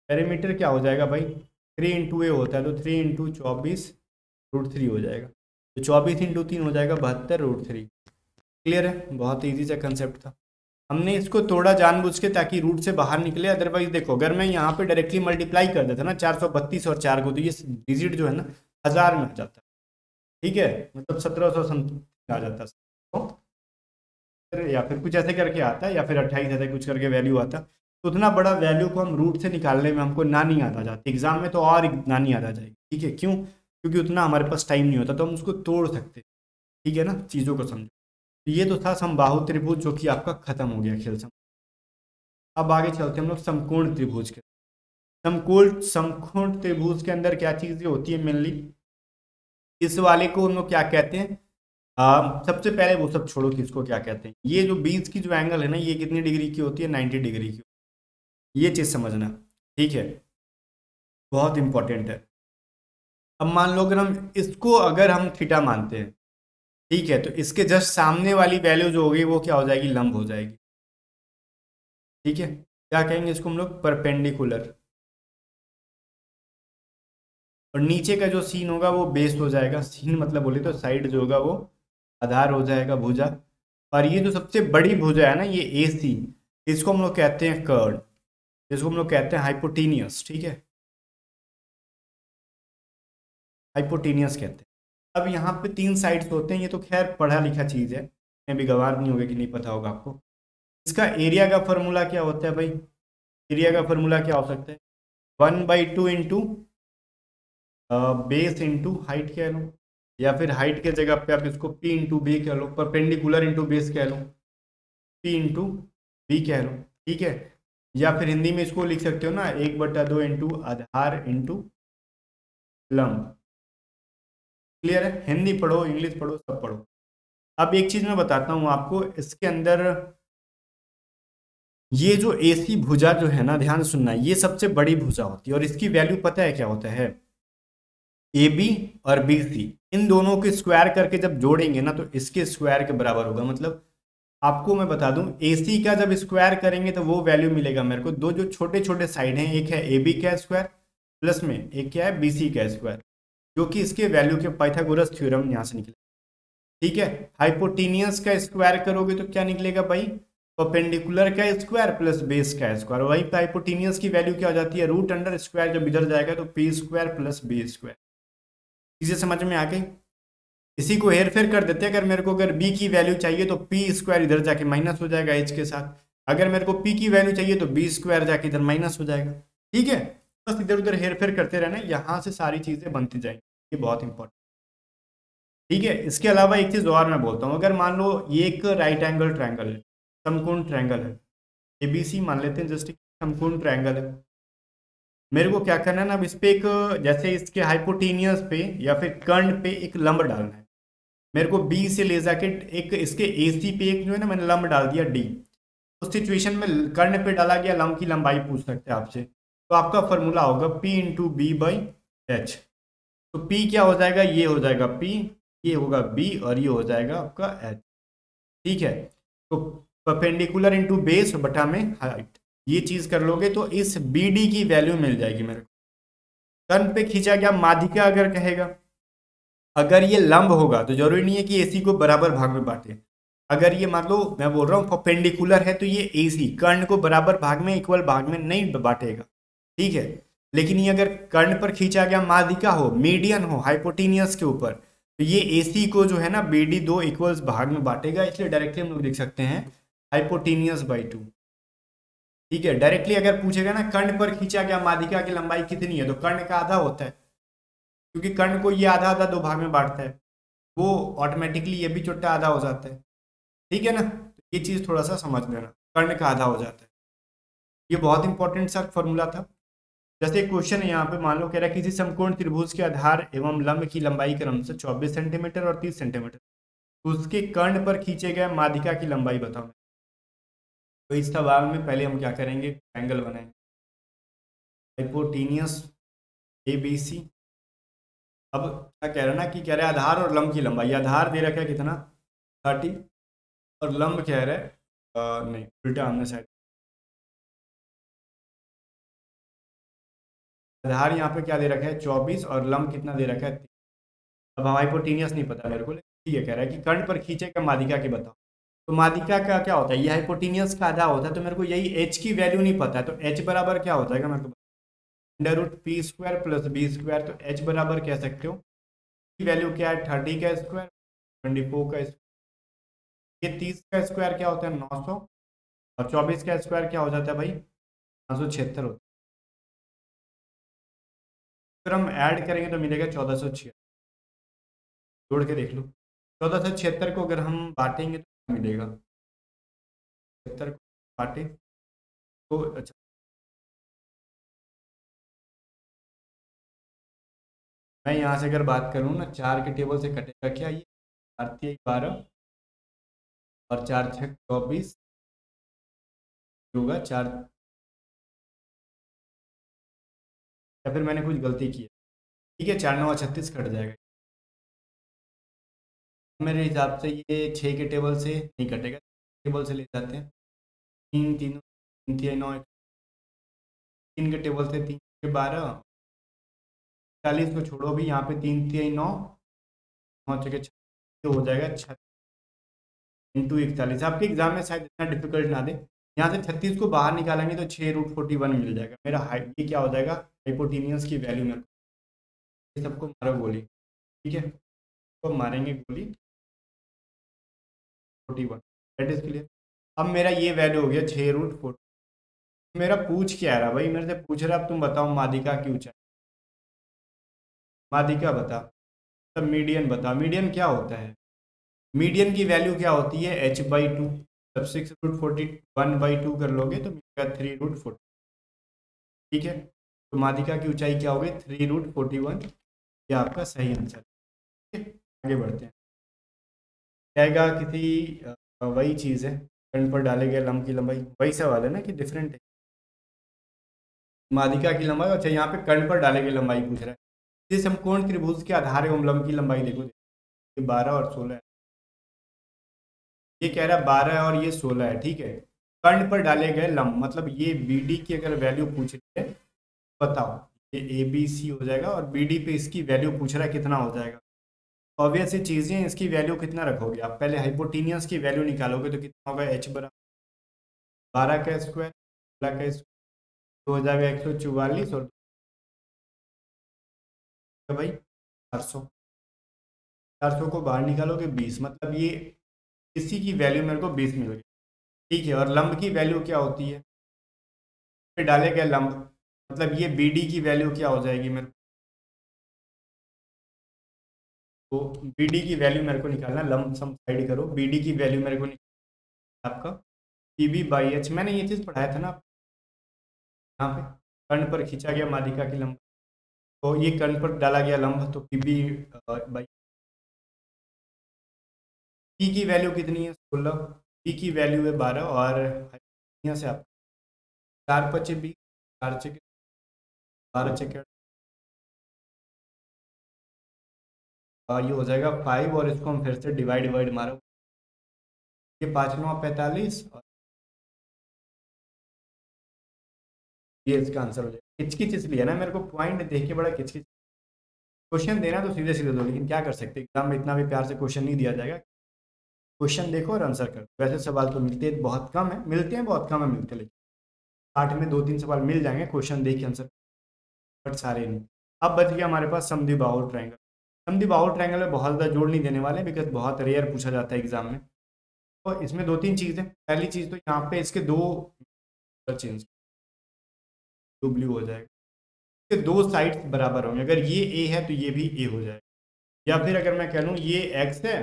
पेरीमीटर क्या हो जाएगा भाई, 3 इंटू ए होता है, तो 3 इंटू 24√3 हो जाएगा, तो 24 इंटू 3 हो जाएगा 72√3। क्लियर है, बहुत ईजी सा कंसेप्ट था। हमने इसको तोड़ा जानबूझ के ताकि रूट से बाहर निकले, अदरवाइज देखो अगर मैं यहाँ पे डायरेक्टली मल्टीप्लाई कर देता ना 432 और 4 को, तो ये डिजिट जो है ना 1000 में आ जाता है। ठीक है, मतलब 1700 समथिंग आ जाता है, या फिर कुछ ऐसे करके आता है, या फिर 28 ऐसे कुछ करके वैल्यू आता। तो उतना बड़ा वैल्यू को हम रूट से निकालने में हमको ना नहीं आता जाती, एग्जाम में तो और ना नहीं आता जाएगी। ठीक है, क्यों, क्योंकि उतना हमारे पास टाइम नहीं होता, तो हम उसको तोड़ सकते। ठीक है ना, चीज़ों को समझो। तो ये तो था समबाहु त्रिभुज, जो कि आपका खत्म हो गया खेल। अब आगे चलते हैं हम लोग समकोण त्रिभुज के। समकोण त्रिभुज के अंदर क्या चीजें होती है मेनली, इस वाले को हम लोग क्या कहते हैं, सबसे पहले वो सब छोड़ो कि इसको क्या कहते हैं, ये जो बीच की जो एंगल है ना, ये कितनी डिग्री की होती है 90 डिग्री की, ये चीज समझना। ठीक है, बहुत इंपॉर्टेंट है। अब मान लो अगर हम थीटा मानते हैं, ठीक है, तो इसके जस्ट सामने वाली वैल्यू जो होगी वो क्या हो जाएगी, लंब हो जाएगी। ठीक है, क्या कहेंगे इसको हम लोग, परपेंडिकुलर। और नीचे का जो सीन होगा वो बेस हो जाएगा। सीन मतलब बोले तो साइड जो होगा वो आधार हो जाएगा, भुजा। और ये जो सबसे बड़ी भुजा है ना, ये ए सी, इसको हम लोग कहते हैं कर्ड, इसको हम लोग कहते हैं हाइपोटीनियस। ठीक है, हाइपोटीनियस कहते हैं। अब यहाँ पे 3 साइड्स होते हैं, ये तो खैर पढ़ा लिखा चीज़ है, मैं भी गवार नहीं होगा कि नहीं पता होगा आपको। इसका एरिया का फॉर्मूला क्या होता है भाई, एरिया का फॉर्मूला क्या हो सकता है, 1/2 इंटू बेस इंटू हाइट कह लो, या फिर हाइट के जगह पे आप इसको पी इंटू बी कह लो, परपेंडिकुलर इंटू बेस कह लो, पी इंटू बी कह लो। ठीक है, या फिर हिंदी में इसको लिख सकते हो ना, 1/2 इंटू आधार इंटू लंब। क्लियर है, हिंदी पढ़ो इंग्लिश पढ़ो सब पढ़ो। अब एक चीज मैं बताता हूँ आपको, इसके अंदर ये जो एसी भुजा जो है ना, ध्यान से सुनना, ये सबसे बड़ी भुजा होती है और इसकी वैल्यू पता है क्या होता है, ए बी और बी सी, इन दोनों के स्क्वायर करके जब जोड़ेंगे ना तो इसके स्क्वायर के बराबर होगा। मतलब आपको मैं बता दूं, ए सी का जब स्क्वायर करेंगे तो वो वैल्यू मिलेगा मेरे को, दो जो छोटे छोटे साइड हैं, एक है ए बी का स्क्वायर प्लस में एक क्या है, बी सी का स्क्वायर, जो कि इसके वैल्यू के पाइथागोरस थ्योरम यहाँ से निकले। ठीक है, हाइपोटीनियस का स्क्वायर करोगे तो क्या निकलेगा भाई, परपेंडिकुलर का स्क्वायर प्लस बेस का स्क्वायर। वही हाइपोटीनियस की वैल्यू क्या हो जाती है, रूट अंडर स्क्वायर, जब इधर जाएगा तो P square plus B square. चीजें समझ में आ गई। इसी को हेर फेर कर देते हैं, अगर मेरे को अगर बी की वैल्यू चाहिए तो पी स्क्वायर इधर जाके माइनस हो जाएगा एच के साथ, अगर मेरे को पी की वैल्यू चाहिए तो बी स्क्वायर जाके इधर माइनस हो जाएगा। ठीक है, बस इधर उधर हेर फेर करते रहना, यहाँ से सारी चीजें बनती जाएंगी, ये बहुत इंपॉर्टेंट। ठीक है, इसके अलावा एक चीज और मैं बोलता हूँ, अगर मान लो ये एक राइट एंगल ट्रायंगल है, समकोण ट्रायंगल है, एबीसी मान लेते हैं, जस्ट समकोण ट्रायंगल है, मेरे को क्या करना है ना, अब इस पे एक, जैसे इसके हाइपोटीनियस पे या फिर कर्ण पे एक लंब डालना है। मेरे को बी से ले जाके एक इसके ए सी पे एक जो है ना, मैंने लंब डाल दिया डी। उस सिचुएशन में कर्ण पे डाला गया लंब की लंबाई पूछ सकते हैं आपसे, तो आपका फॉर्मूला होगा P into B by H. तो पी क्या हो जाएगा, ये हो जाएगा पी, ये होगा बी और ये हो जाएगा आपका एच। ठीक है, तो परपेंडिकुलर इंटू बेस बटा में हाइट, ये चीज कर लोगे तो इस बी डी की वैल्यू मिल जाएगी मेरे को। कर्ण पे खींचा गया माध्यिका अगर कहेगा, अगर ये लंब होगा तो जरूरी नहीं है कि एसी को बराबर भाग में बांटे। अगर ये मान लो मैं बोल रहा हूँ परपेंडिकुलर है तो ये एसी कर्ण को बराबर भाग में, इक्वल भाग में नहीं बांटेगा। ठीक है, लेकिन ये अगर कर्ण पर खींचा गया माध्यिका हो, मीडियन हो हाइपोटीनियस के ऊपर, तो ये एसी को जो है ना बी डी दो इक्वल्स भाग में बांटेगा, इसलिए डायरेक्टली हम लोग लिख सकते हैं हाइपोटीनियस बाई 2। ठीक है, डायरेक्टली अगर पूछेगा ना कर्ण पर खींचा गया माध्यिका की लंबाई कितनी है, तो कर्ण का आधा होता है, क्योंकि कर्ण को ये आधा आधा दो भाग में बांटता है, वो ऑटोमेटिकली ये भी छोटा आधा हो जाता है। ठीक है ना, तो ये चीज थोड़ा सा समझ लेना, कर्ण का आधा हो जाता है। ये बहुत इंपॉर्टेंट सा फॉर्मूला था। जैसे एक क्वेश्चन है यहाँ पे, मान लो कह रहा है किसी समकोण त्रिभुज के आधार एवं लंब की लंबाई क्रमशः 24 सेंटीमीटर और 30 सेंटीमीटर, तो उसके कर्ण पर खींचे गए माध्यिका की लंबाई बताओ। तो इस सवाल में पहले हम क्या करेंगे, ट्रायंगल बनाएंगे, हाइपोटीनियस ए बी सी। अब क्या कह रहा है ना, कि कह रहा है आधार और लंब की लंबाई, आधार दे रखा है कितना 30, और लंब कह रहा है नहीं उल्टा हमने साइड, आधार यहाँ पे क्या दे रखा है 24 और लंब कितना दे रखा है 30। अब हाइपोटीनियस नहीं पता मेरे को, लेकिन ये कह रहा है कि कर्ण पर खींचेगा माध्यिका की बताओ। तो माध्यिका का क्या होता है, ये हाइपोटीनियस का आधा होता है, तो मेरे को यही एच की वैल्यू नहीं पता है, तो एच बराबर क्या हो जाएगा मेरे को, under root P square plus B square. तो एच बराबर कह सकते हो, की वैल्यू क्या है 30 का स्क्वायर, 24 का स्क्वायर, ये 30 का स्क्वायर क्या होता है 900, और 24 का स्क्वायर क्या हो जाता है भाई 576 होता है। फिर हम ऐड करेंगे तो मिलेगा 1476, जोड़ के देख लो, 1476 को अगर हम बांटेंगे तो क्या मिलेगा, 76 को बांटे तो अच्छा, मैं यहाँ से अगर बात करूँ ना, 4 के टेबल से कटेगा क्या, ये 4×3 = 12 और 4×6 = 24 होगा 4, या फिर मैंने कुछ गलती की है। ठीक है, 4 9 36 कट जाएगा। मेरे हिसाब से ये 6 के टेबल से नहीं कटेगा, टेबल से ले जाते हैं। 3 3 3 3 9, 3 के टेबल से 3 के 12, 40 को छोड़ो भी, यहाँ पे 3 3 9 9 6 तो हो जाएगा 36 इंटू 41। आपके एग्जाम में शायद इतना डिफिकल्ट ना दे। यहाँ से 36 को बाहर निकालेंगे तो 6√41 मिल जाएगा मेरा। ये क्या हो जाएगा, हाइपोटेनियस की वैल्यू मेरे को। ये सबको मारो गोली, ठीक है, तो मारेंगे गोली 41, दैट इज क्लियर। अब मेरा ये वैल्यू हो गया 6√40। मेरा पूछ क्या रहा भाई, मेरे से पूछ रहा अब तुम बताओ माध्यिका की ऊंचाई। माध्यिका बता, तब मीडियन बता। मीडियन क्या होता है, मीडियन की वैल्यू क्या होती है h/2। जब 6√41/2 कर लोगे तो मिलेगा 3√40। ठीक है, तो माध्यिका की ऊंचाई क्या होगी 3√41। ये आपका सही आंसर। ठीक है, आगे बढ़ते हैं। आएगा किसी वही चीज़ है, कर्ण पर डाले गए लंब की लंबाई, वही सवाल है ना कि डिफरेंट है। माध्यिका की लंबाई, अच्छा यहाँ पे कर्ण पर डाले गए लंबाई पूछ रहा है। जिस समकोण त्रिभुज के आधार एवं लंब की लंबाई देखो, ये 12 और 16 है। ये कह रहा है 12 है और ये 16 है। ठीक है, कर्ण पर डाले गए लंब मतलब ये BD की अगर वैल्यू पूछ रही है बताओ, ये ABC हो जाएगा और BD पे इसकी वैल्यू पूछ रहा है कितना हो जाएगा। ऑब्वियस सी चीज़ें, इसकी वैल्यू कितना रखोगे आप, पहले हाइपोटेनियस की वैल्यू निकालोगे तो कितना होगा, h बराबर 12 का स्क्वायर 16 का स्क्वायर, तो हो जाएगा 144 और भाई 400। 400 को बाहर निकालोगे 20, मतलब ये इसी की वैल्यू मेरे को 20 मिल गई। ठीक है, और लंब की वैल्यू क्या होती है, पे डाले गए लंब मतलब ये BD की वैल्यू क्या हो जाएगी मेरे को, तो BD की वैल्यू मेरे को निकालना, लंब सम साइड करो, BD की वैल्यू मेरे को निकालना आपका PB/H। मैंने ये चीज़ पढ़ाया था ना यहाँ पे, कर्ण पर खींचा गया माध्यिका की लंब, तो ये कर्ण पर डाला गया लंब तो PB/, P की वैल्यू कितनी है 16, P की वैल्यू है 12 और यहाँ से आप 4 5 20, 4 6 12 6 ये हो जाएगा 5 और इसको हम फिर से डिवाइड मारो, ये 5 9 45 और ये इसका आंसर हो जाएगा। किचकिच इसलिए ना, मेरे को पॉइंट देख के बड़ा किचकिच। क्वेश्चन देना तो सीधे सीधे दो, लेकिन क्या कर सकते, एग्जाम में इतना भी प्यार से क्वेश्चन नहीं दिया जाएगा। क्वेश्चन देखो और आंसर करो। वैसे सवाल तो मिलते हैं बहुत कम है, मिलते हैं बहुत कम है मिलते, लेकिन 60 में 2 3 सवाल मिल जाएंगे क्वेश्चन देख के आंसर, बट सारे नहीं। अब बच गया हमारे पास समद्विबाहु ट्रायंगल। समद्विबाहु ट्रायंगल में बहुत ज़्यादा जोड़ नहीं देने वाले, बिकॉज बहुत रेयर पूछा जाता है एग्जाम में। तो इसमें 2 3 चीज़ें, पहली चीज़ तो यहाँ पे इसके दो चेंज, तो ब्लू हो जाएगा, इसके दो साइड्स बराबर होंगे। अगर ये A है तो ये भी A हो जाएगा, या फिर अगर मैं कह लूँ ये X है,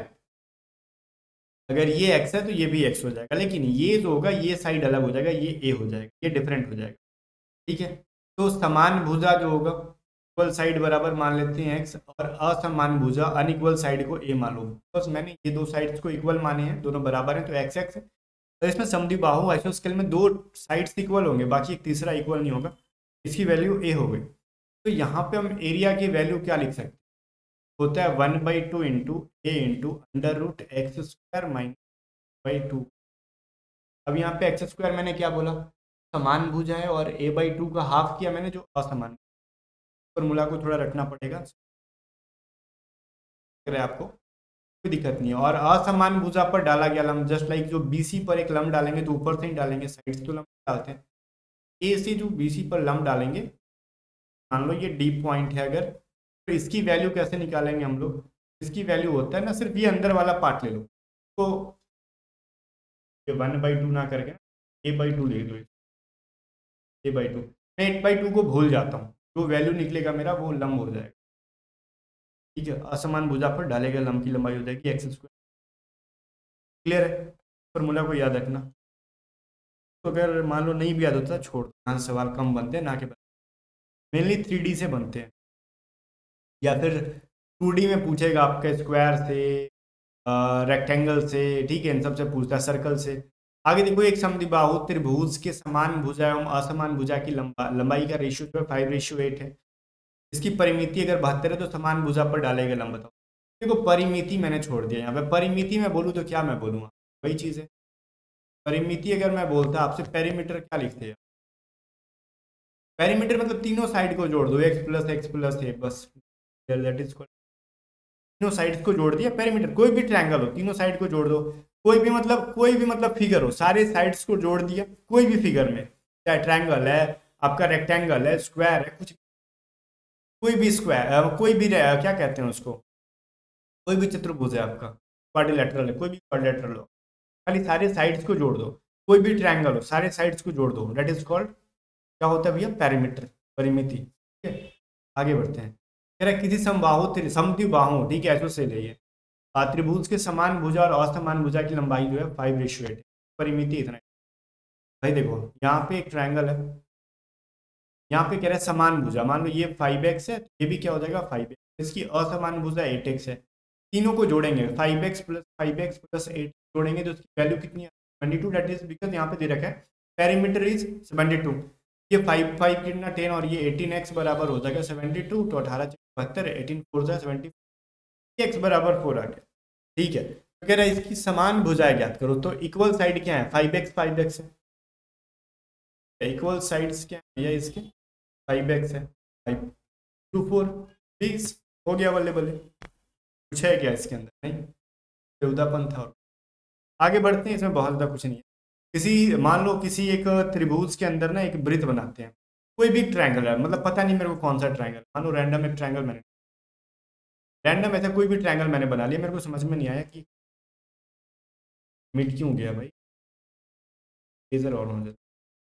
अगर ये x है तो ये भी x हो जाएगा, लेकिन ये जो होगा ये साइड अलग हो जाएगा, ये a हो जाएगा, ये डिफरेंट हो जाएगा। ठीक है, तो समान भुजा जो होगा, इक्वल साइड बराबर मान लेते हैं x, और असमान भुजा अनइक्वल साइड को a मान लो। बस मैंने ये दो साइड्स को इक्वल माने हैं, दोनों बराबर हैं तो x x है। तो इसमें समद्विबाहु आइसोस्केल में दो साइड्स इक्वल होंगे, बाकी एक तीसरा इक्वल नहीं होगा, इसकी वैल्यू a हो गई। तो यहाँ पे हम एरिया की वैल्यू क्या लिख सकते हैं, होता है 1/2 इंटू a इंटू √x² - 2। अब यहाँ पे x² मैंने क्या बोला, समान भुजा है, और a/2 का हाफ किया मैंने जो असमान, फॉर्मूला को थोड़ा रखना पड़ेगा, अगर आपको कोई दिक्कत नहीं है। और असमान भुजा पर डाला गया लंब, जस्ट लाइक जो BC पर एक लंब डालेंगे तो ऊपर से ही डालेंगे, साइड तो लंब डालते हैं, A से जो BC पर लंब डालेंगे, मान लो ये D पॉइंट है अगर, तो इसकी वैल्यू कैसे निकालेंगे हम लोग, इसकी वैल्यू होता है ना, सिर्फ ये अंदर वाला पार्ट ले लो, तो ये 1/2 ना करके a/2 लिख दो, a/2। मैं 8/2 को भूल जाता हूँ, जो वैल्यू निकलेगा मेरा वो लंब हो जाएगा। ठीक है, असमान भुजा पर डाले गए लंब की लंबाई हो जाएगी x²। क्लियर है, फॉर्मूला को याद रखना। तो अगर मान लो नहीं भी याद होता छोड़ दो, यहाँ सवाल कम बनते हैं ना कि मेनली 3D से बनते हैं, या फिर 2D में पूछेगा आपके स्क्वायर से, रेक्टेंगल से, ठीक है, इन सबसे पूछता है, सर्कल से। आगे देखो, एक समद्विबाहु त्रिभुज के समान भुजा एवं असमान भुजा की लंबाई का रेशियो जो है 5:8 है। इसकी परिमिति अगर 72 है तो समान भुजा पर डालेगा लंब बताओ। देखो परिमिति मैंने छोड़ दिया यहाँ पे, परिमिति मैं बोलूँ तो क्या मैं बोलूँगा, वही चीज़ है। परिमिति अगर मैं बोलता आपसे, पेरीमीटर क्या लिखते हैं, पेरीमीटर मतलब तीनों साइड को जोड़ दो, x प्लस ए, बस दैट इज, तीनों साइड्स को जोड़ दिया पेरीमीटर। कोई भी ट्रायंगल हो तीनों साइड को जोड़ दो, कोई भी मतलब फिगर हो सारे साइड्स को जोड़ दिया, कोई भी फिगर में, चाहे ट्रायंगल है आपका, रेक्टेंगल है, स्क्वायर है, कुछ कोई भी स्क्वायर, कोई भी क्या कहते हैं उसको, कोई भी चतुर्भुज है आपका, क्वाड्रिलेटरल है, कोई भी क्वाड्रिलेटरल हो, खाली सारे साइड्स को जोड़ दो। कोई भी ट्रायंगल हो सारे साइड्स को जोड़ दो, दैट इज कॉल्ड क्या होता है भैया, पेरीमीटर, परिमिति। ठीक है, आगे बढ़ते हैं। कह रहा है किसी समबाहु समद्विबाहु, ठीक है, ऐसे से लिए त्रिभुज के समान भुजा और असमान भुजा की लंबाई जो है 5:8, परिमिति इतना है। भाई देखो यहाँ पे एक ट्रायंगल है, यहाँ पे कह रहा है समान भुजा, मान लो ये 5x है, ये भी क्या हो जाएगा 5x, इसकी असमान भुजा 8x है, तीनों को जोड़ेंगे 5x प्लस 8 जोड़ेंगे तो उसकी वैल्यू कितनी है 72, दैट इज बिकॉज यहाँ पे दे रखा है पेरीमीटर इज 72, ये 5 कितना 10 और ये 18x बराबर हो जाएगा 72, तो 18 72, 18 4 70, x बराबर 4 आ गया। ठीक है, तो कह रहा है इसकी समान भुजाएं ज्ञात करो, तो इक्वल साइड क्या है 5x है, इक्वल साइड्स क्या है भैया इसके 5x है, 5 2 4 20 हो गया, बल्ले बल्ले। कुछ है क्या इसके अंदर, नहीं, बेहुदापन था। और आगे बढ़ते हैं, इसमें बहुत ज़्यादा कुछ नहीं है। किसी मान लो किसी एक त्रिभुज के अंदर ना एक वृत्त बनाते हैं, कोई भी ट्रायंगल है, मतलब पता नहीं मेरे को कौन सा ट्रायंगल, मान लो रैंडम एक ट्रायंगल मैंने, रैंडम ऐसा कोई भी ट्रायंगल मैंने बना लिया, मेरे को समझ में नहीं आया कि मिट क्यों गया भाई, लेजर और होने,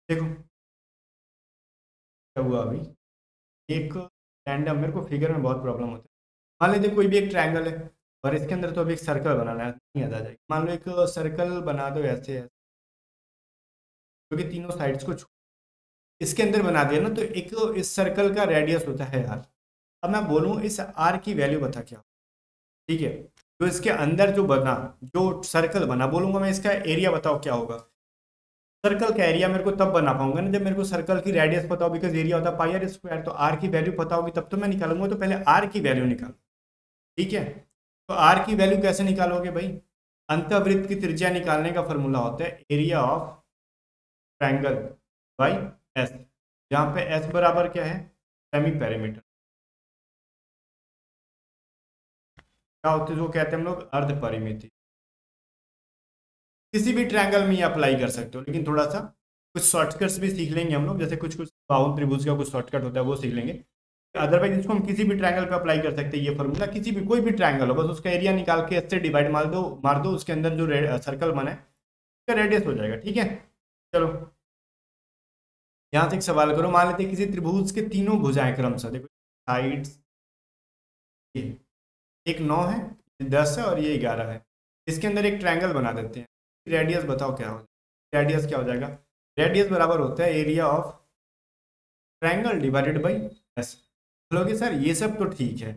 देखो क्या हुआ अभी, एक रैंडम, मेरे को फिगर में बहुत प्रॉब्लम होता है। मान लीजिए कोई भी एक ट्रायंगल है और इसके अंदर तो अभी एक सर्कल बनाना है, नहीं याद आ जाएगी, मान लो एक सर्कल बना दो ऐसे है, क्योंकि तीनों साइड्स को इसके अंदर बना दिया ना, तो एक इस सर्कल का रेडियस होता है आर। अब मैं बोलूँ इस आर की वैल्यू बता क्या, ठीक है, जो इसके अंदर जो बना, जो सर्कल बना, बोलूंगा मैं इसका एरिया बताओ क्या होगा। सर्कल का एरिया मेरे को तब बना पाऊंगा ना जब मेरे को सर्कल की रेडियस पता हो, बिकॉज एरिया होता है पाई आर स्क्वायर, तो आर की वैल्यू पता होगी तब तो मैं निकालूंगा, तो पहले आर की वैल्यू निकालो। ठीक है, तो आर की वैल्यू कैसे निकालोगे भाई, अंतःवृत्त की त्रिज्या निकालने का फॉर्मूला होता है area of triangle by S, जहाँ पे एस बराबर क्या है, सेमी पेरीमीटर, क्या होते हैं जो कहते हैं हम लोग अर्ध परिमिति। किसी भी ट्रायंगल में ये अप्लाई कर सकते हो, लेकिन थोड़ा सा कुछ शॉर्टकट्स भी सीख लेंगे हम लोग, जैसे कुछ कुछ बाहु त्रिभुज का कुछ शॉर्टकट होता है वो सीख लेंगे। अदरवाइज इसको हम किसी भी ट्रायंगल पे अप्लाई कर सकते हैं, ये फॉर्मूला किसी भी कोई भी ट्रायंगल हो, बस उसका एरिया निकाल के इससे डिवाइड मार दो, उसके अंदर जो सर्कल बना है उसका रेडियस हो जाएगा। ठीक है, चलो यहाँ से एक सवाल करो, मान लेते हैं किसी त्रिभुज के तीनों भुजाएं क्रमशः, देखो साइड्स, एक 9 है, 10 है और ये 11 है, इसके अंदर एक ट्रायंगल बना देते हैं, रेडियस बताओ क्या हो, रेडियस क्या हो जाएगा, रेडियस बराबर होता है area of triangle divided by S. बोलोगे सर ये सब तो ठीक है,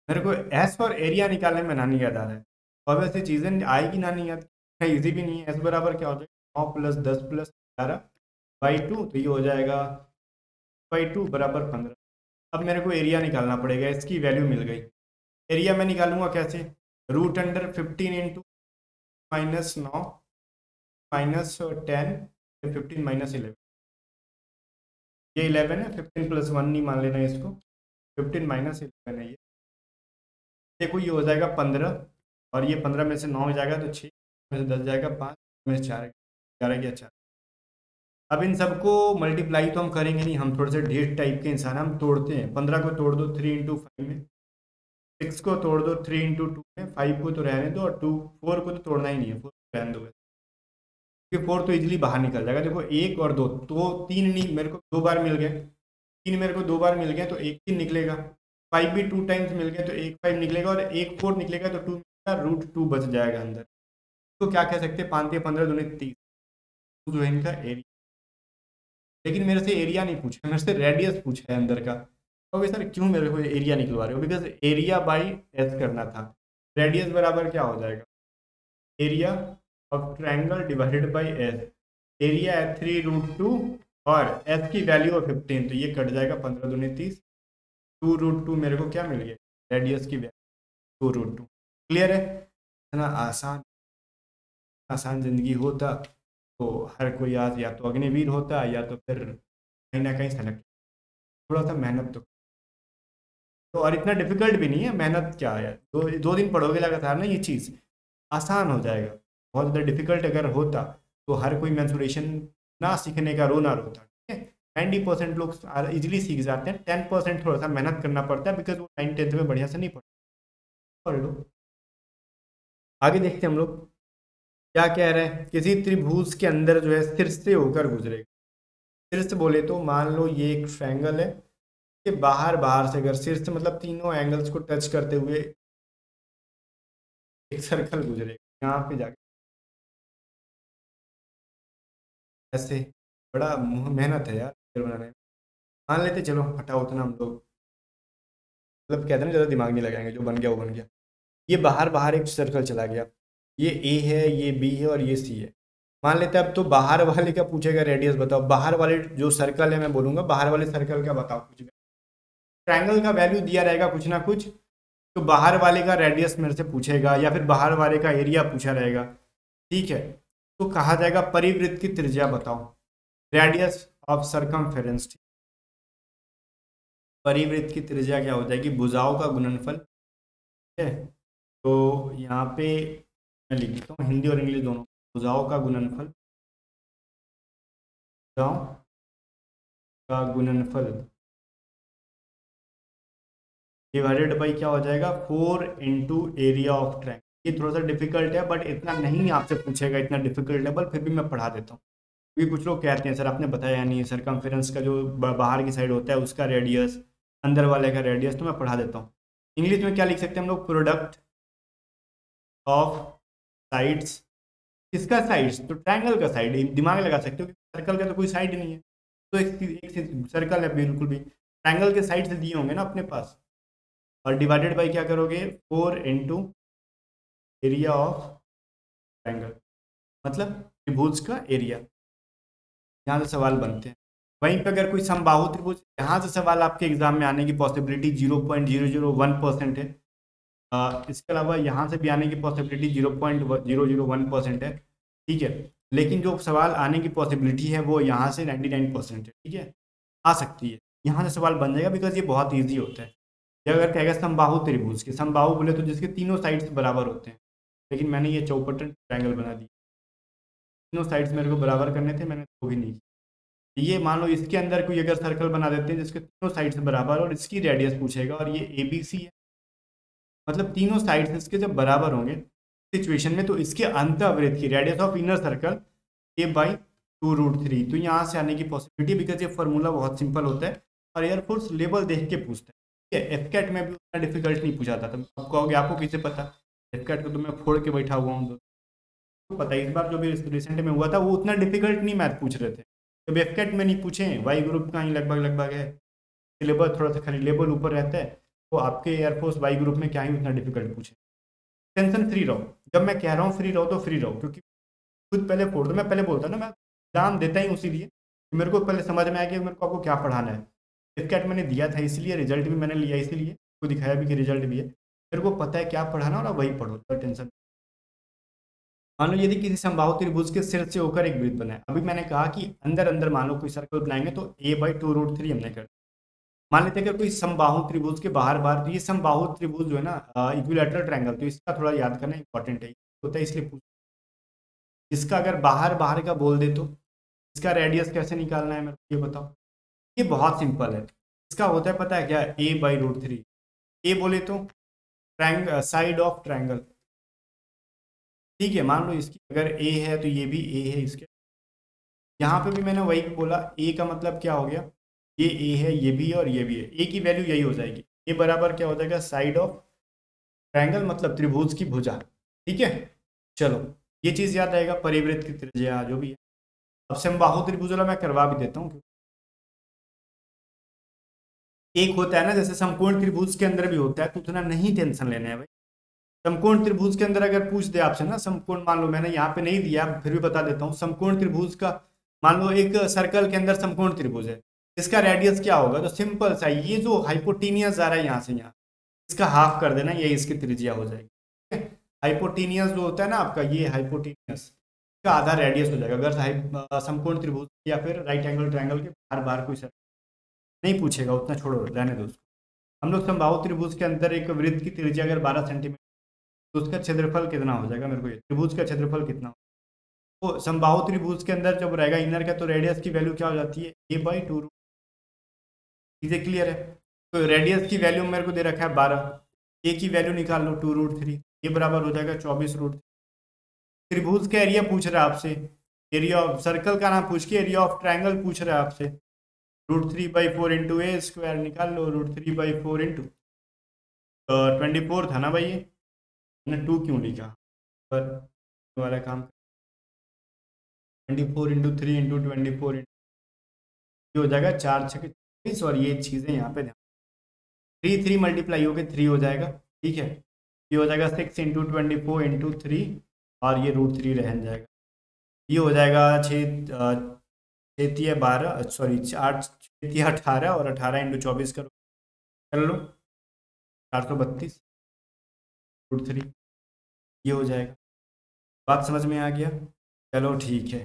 मेरे को एस और एरिया निकालने में ना नहीं याद आ रहा है, और वैसे चीज़ें आएगी ना नहीं याद, इजी भी नहीं है। एस बराबर क्या हो जाएगा 9 + 10 + 11 बाई 2, तो ये हो जाएगा बाई 2 बराबर 15। अब मेरे को एरिया निकालना पड़ेगा, इसकी वैल्यू मिल गई, एरिया मैं निकालूंगा कैसे, √15 इंटू -9 -10 15 -11, ये 11 है, 15 + 1 नहीं मान लेना इसको, 15 -11 है ये, देखो ये हो जाएगा 15, और ये 15 में से 9 जाएगा तो 6 में से 10 जाएगा 5 में से 4 11 गया 4। अब इन सबको मल्टीप्लाई तो हम करेंगे नहीं, हम थोड़े से ढेर टाइप के इंसान, हम तोड़ते हैं, 15 को तोड़ दो 3 × 5 में, 6 को तोड़ दो 3 × 2 में, 5 को तो रहने दो, और 4 को तो तोड़ना ही नहीं है, 4 रहने दो, क्योंकि 4 तो इजीली बाहर निकल जाएगा। देखो 1 और 2 तो 3 नहीं, मेरे को 2 बार मिल गए, 3 मेरे को 2 बार मिल गए तो 1 3 निकलेगा, 5 भी 2 टाइम्स मिल गए तो 1 5 निकलेगा, और 1 4 निकलेगा तो 2 √2 बच जाएगा अंदर। तो क्या कह सकते हैं 5 × 15 = 30, जो है इनका एरिया। लेकिन मेरे से एरिया नहीं पूछा, मेरे से रेडियस पूछा है अंदर का। ओके सर क्यों मेरे को एरिया निकलवा रहे हो, बिकॉज एरिया बाई एस करना था, रेडियस बराबर क्या हो जाएगा, area of triangle divided by S, area है 3√2 और एस की वैल्यू है 15, तो ये कट जाएगा 15 × 2 = 30, 2√2 मेरे को क्या मिल गया, रेडियस की वैल्यू 2√2। क्लियर है? इतना आसान आसान ज़िंदगी होता तो हर कोई आज या तो अग्निवीर होता या तो फिर कहीं ना कहीं सेलेक्ट। थोड़ा सा मेहनत तो और इतना डिफिकल्ट भी नहीं है, मेहनत क्या है, 2 दिन पढ़ोगे लगातार ना ये चीज़ आसान हो जाएगा। बहुत ज़्यादा डिफिकल्ट अगर होता तो हर कोई मेंसुरेशन ना सीखने का रो ना रोता। ठीक है, 90% लोग इजीली सीख जाते हैं, 10% थोड़ा सा मेहनत करना पड़ता है, बिकॉज वो 9th-10th में बढ़िया से नहीं पढ़ लो। आगे देखते हैं हम लोग क्या कह रहे हैं। किसी त्रिभुज के अंदर जो है शीर्ष से होकर गुजरेगा। शीर्ष बोले तो मान लो ये एक ट्रायंगल है, कि बाहर बाहर से अगर शीर्ष मतलब तीनों एंगल्स को टच करते हुए एक सर्कल गुजरेगा यहाँ पे जाके, ऐसे बड़ा मेहनत है यार फिर बनाने में। मान लेते चलो हटाओ उतना, हम लोग मतलब कहते हैं ना ज़्यादा दिमाग नहीं लगाएंगे, जो बन गया वो बन गया। ये बाहर बाहर एक सर्कल चला गया, ये ए है, ये बी है और ये सी है। मान लेते हैं अब तो बाहर वाले का पूछेगा रेडियस बताओ, बाहर वाले जो सर्कल है मैं बोलूंगा बाहर वाले सर्कल का बताओ कुछ। ट्रायंगल का वैल्यू दिया रहेगा कुछ ना कुछ, तो बाहर वाले का रेडियस मेरे से पूछेगा या फिर बाहर वाले का एरिया पूछा रहेगा। ठीक है, तो कहा जाएगा परिवृत्त की त्रिज्या बताओ, रेडियस ऑफ सर्कमफेरेंस। परिवृत्त की त्रिज्या क्या हो जाएगी, भुजाओं का गुणनफल। ठीक है, तो यहाँ पे मैं लिख देता हूँ हिंदी और इंग्लिश दोनों, भुजाओं का गुणनफल, भुजाओं का गुणनफल डिवाइडेड बाई क्या हो जाएगा 4 × एरिया ऑफ ट्रायंगल। ये थोड़ा सा डिफिकल्ट है बट इतना नहीं आपसे पूछेगा, इतना डिफिकल्ट लेवल फिर भी मैं पढ़ा देता हूँ। क्योंकि कुछ लोग कहते हैं सर आपने बताया नहीं, सरकमफेरेंस का जो बाहर की साइड होता है उसका रेडियस, अंदर वाले का रेडियस, तो मैं पढ़ा देता हूँ। इंग्लिश में क्या लिख सकते हैं हम लोग, प्रोडक्ट ऑफ साइड्स। किसका साइड्स, तो ट्रायंगल का साइड, दिमाग लगा सकते हो सर्कल का तो कोई साइड नहीं है, तो एक सर्कल है बिल्कुल भी, ट्रायंगल के साइड से दिए होंगे ना अपने पास, और डिवाइडेड बाई क्या करोगे 4 × एरिया ऑफ ट्रायंगल, मतलब त्रिभुज का एरिया। यहाँ से सवाल बनते हैं। वहीं पे अगर कोई समबाहु त्रिभुज, यहाँ से सवाल आपके एग्जाम में आने की पॉसिबिलिटी 0.001% है। इसके अलावा यहाँ से भी आने की पॉसिबिलिटी 0.001% है। ठीक है, लेकिन जो सवाल आने की पॉसिबिलिटी है वो यहाँ से 99% है। ठीक है, आ सकती है, यहाँ से सवाल बन जाएगा बिकॉज ये बहुत ईजी होता है। ये अगर कहेगा समबाहु त्रिभुज के, समबाहु बोले तो जिसके तीनों साइड्स बराबर होते हैं, लेकिन मैंने ये चौपटन ट्रायंगल बना दी, तीनों साइड्स मेरे को बराबर करने थे, मैंने तो भी नहीं। ये मान लो इसके अंदर कोई अगर सर्कल बना देते हैं जिसके तीनों साइड्स बराबर और इसकी रेडियस पूछेगा, और ये ABC है, मतलब तीनों साइड्स इसके जब बराबर होंगे सिचुएशन में, तो इसके अंतःवृत्त की radius of inner circle a/2√3। तो यहाँ से आने की पॉसिबिलिटी, बिकॉज ये फॉर्मूला बहुत सिंपल होता है और एयरफोर्स लेवल देख के पूछता है। ठीक है, एफकेट में भी उतना डिफिकल्ट नहीं पूछा था। तब आप कहोगे आपको किसे पता, एफकेट को तो मैं फोड़ के बैठा हुआ हूँ, तो पता है इस बार जो भी रिसेंट में हुआ था वो उतना डिफिकल्ट नहीं मैथ पूछ रहे थे। जब एफकेट में नहीं पूछे, वाई ग्रुप का ही लगभग लगभग है, सिलेबस थोड़ा सा खाली लेवल ऊपर रहता है, तो आपके एयरफोर्स वाई ग्रुप में क्या ही उतना डिफिकल्ट पूछे। टेंशन फ्री रहो, जब मैं कह रहा हूँ फ्री रहो तो फ्री रहो, क्योंकि खुद पहले फोड़ दो। मैं पहले बोलता ना, मैं एग्जाम देता ही उसी लिए मेरे को पहले समझ में आया कि मेरे को आपको क्या पढ़ाना है। एफकेट मैंने दिया था इसलिए, रिजल्ट भी मैंने लिया इसीलिए, को दिखाया भी कि रिजल्ट भी है, मेरे को पता है क्या पढ़ाना और वही पढ़ो, तो टेंशन। मान लो यदि किसी समबाहु त्रिभुज के सिर से होकर एक वृत्त बना है, अभी मैंने कहा कि अंदर अंदर मान लो कोई सर्कल बनाएंगे तो a/2√3 हमने कर। मान लेते हैं अगर कोई समबाहु त्रिभुज के बाहर बाहर, तो ये समबाहु त्रिभुज जो है ना इक्विलैटरल ट्रायंगल, तो इसका थोड़ा याद करना इंपॉर्टेंट है, होता है इसलिए पूछ। इसका अगर बाहर बाहर का बोल दे तो इसका रेडियस कैसे निकालना है मेरे को ये बताओ। ये बहुत सिंपल है, इसका होता है पता है क्या, a/√3। ए बोले तो ट्रायंगल, साइड ऑफ ट्रायंगल। ठीक है, मान लो इसकी अगर ए है तो ये भी ए है इसके, यहाँ पे भी मैंने वही बोला, ए का मतलब क्या हो गया, ये ए है, ये भी है और ये भी है, ए की वैल्यू यही हो जाएगी। ए बराबर क्या हो जाएगा, साइड ऑफ ट्रायंगल, मतलब त्रिभुज की भुजा। ठीक है, चलो ये चीज़ याद रहेगा, परिवृत्त की त्रिज्या जो भी है। अब समबाहु त्रिभुज वाला मैं करवा भी देता हूँ। एक होता है ना जैसे समकोण त्रिभुज के अंदर भी होता है, तो उतना नहीं टेंशन लेना है भाई। समकोण त्रिभुज के अंदर अगर पूछ दे आपसे ना, समकोण मान लो मैंने यहाँ पे नहीं दिया, फिर भी बता देता हूँ। समकोण त्रिभुज का मान लो एक सर्कल के अंदर समकोण त्रिभुज है, इसका रेडियस क्या होगा? तो सिंपल सा, ये जो हाइपोटीनियस जा रहा है यहाँ से यहाँ, इसका हाफ कर देना, ये इसकी त्रिज्या हो जाएगी। ठीक है, हाइपोटीनियस जो होता है ना आपका, ये हाइपोटीनियस का आधा रेडियस हो जाएगा। अगर समकोण त्रिभुज या फिर राइट एंगल ट्रायंगल के बार बार कोई सर नहीं पूछेगा, उतना छोड़ो, रहने दो उसको। हम लोग समबाहु त्रिभुज के अंदर एक वृत्त की त्रिज्या अगर 12 सेंटीमीटर, तो उसका क्षेत्रफल कितना हो जाएगा? मेरे को ये त्रिभुज का क्षेत्रफल कितना हो? तो समबाहु त्रिभुज के अंदर जब रहेगा इनर का, तो रेडियस की वैल्यू क्या हो जाती है? a/2। चीज़ें क्लियर है? तो रेडियस की वैल्यू मेरे को दे रखा है 12, ए की वैल्यू निकाल लो 2√3, ये बराबर हो जाएगा 24√3। त्रिभुज का एरिया पूछ रहा है आपसे, एरिया ऑफ सर्कल का नाम पूछ के एरिया ऑफ ट्रायंगल पूछ रहा है आपसे। √3/4 इंटू ए स्क्वायर निकाल लो, √3/4 इंटू 24 था ना भाई, ये मैंने 2 क्यों लिखा पर वाला काम। 24 इंटू 3 इंटू 24 ये हो जाएगा 4×6 और ये चीज़ें यहाँ पे ध्यान, 3 मल्टीप्लाई होकर 3 हो जाएगा। ठीक है, ये हो जाएगा 6 इंटू 24 इंटू 3 और ये √3 रह जाएगा। ये हो जाएगा 6×3=12, सॉरी 8×6=18 और 18 इंटू 24 करो, कर लो 432 √3, ये हो जाएगा। बात समझ में आ गया? चलो ठीक है,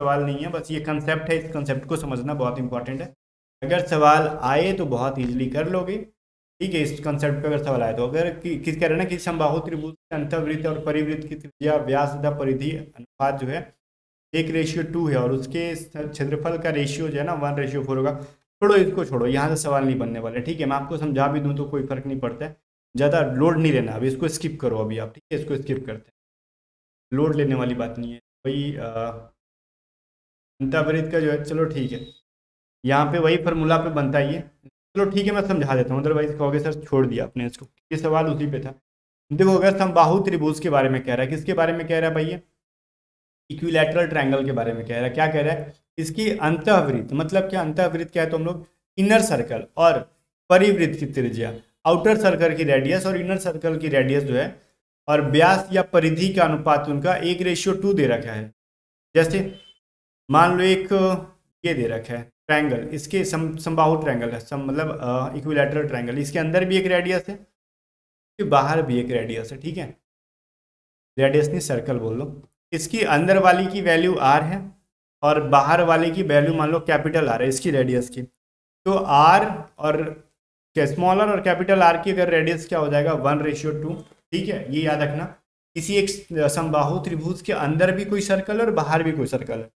सवाल नहीं है, बस ये कंसेप्ट है, इस कंसेप्ट को समझना बहुत इंपॉर्टेंट है। अगर सवाल आए तो बहुत इजीली कर लोगे। ठीक है, इस कंसेप्ट पे अगर सवाल आए तो, अगर किस कह रहे हैं ना कि समबाहु त्रिभुज के अंतःवृत्त और परिवृत्त की त्रिज्या व्यास तथा परिधि अनुपात जो है 1:2 है और उसके क्षेत्रफल का रेशियो जो है ना 1:4 होगा। छोड़ो इसको, छोड़ो, यहाँ से सवाल नहीं बनने वाले। ठीक है, मैं आपको समझा भी दूँ तो कोई फर्क नहीं पड़ता है, ज़्यादा लोड नहीं लेना। अभी इसको स्किप करो अभी आप, ठीक है, इसको स्किप करते हैं, लोड लेने वाली बात नहीं है भाई। अंतःवृत्त का जो है, चलो ठीक है, यहाँ पे वही फार्मूला पे बनता ही है। चलो ठीक है, मैं समझा देता हूँ, अदरवाइज कहोगे सर छोड़ दिया आपने इसको, ये सवाल उसी पे था। देखो, अगर समबाहु त्रिभुज के बारे में कह रहा है, किसके बारे में कह रहा है भैया? इक्विलैटरल ट्रायंगल के बारे में कह रहा है। क्या कह रहा है? इसकी अंतःवृत्त, मतलब क्या? अंतःवृत्त क्या है? तो हम लोग इनर सर्कल और परिवृत्त की त्रिज्या, आउटर सर्कल की रेडियस और इनर सर्कल की रेडियस जो है, और व्यास या परिधि का अनुपात उनका 1:2 दे रखा है। जैसे मान लो एक ये दे रखा है ट्रायंगल, इसके समबाहु ट्रायंगल है, मतलब इक्विलैटरल ट्रायंगल, इसके अंदर भी एक रेडियस है, इसके बाहर भी एक रेडियस है। ठीक है, रेडियस नहीं, सर्कल बोल लो। इसकी अंदर वाली की वैल्यू r है और बाहर वाले की वैल्यू मान लो कैपिटल R है, इसकी रेडियस की। तो r और स्मॉल r और कैपिटल R की अगर रेडियस क्या हो जाएगा? 1:2। ठीक है, ये याद रखना। किसी एक समबाहु त्रिभुज के अंदर भी कोई सर्कल और बाहर भी कोई सर्कल है,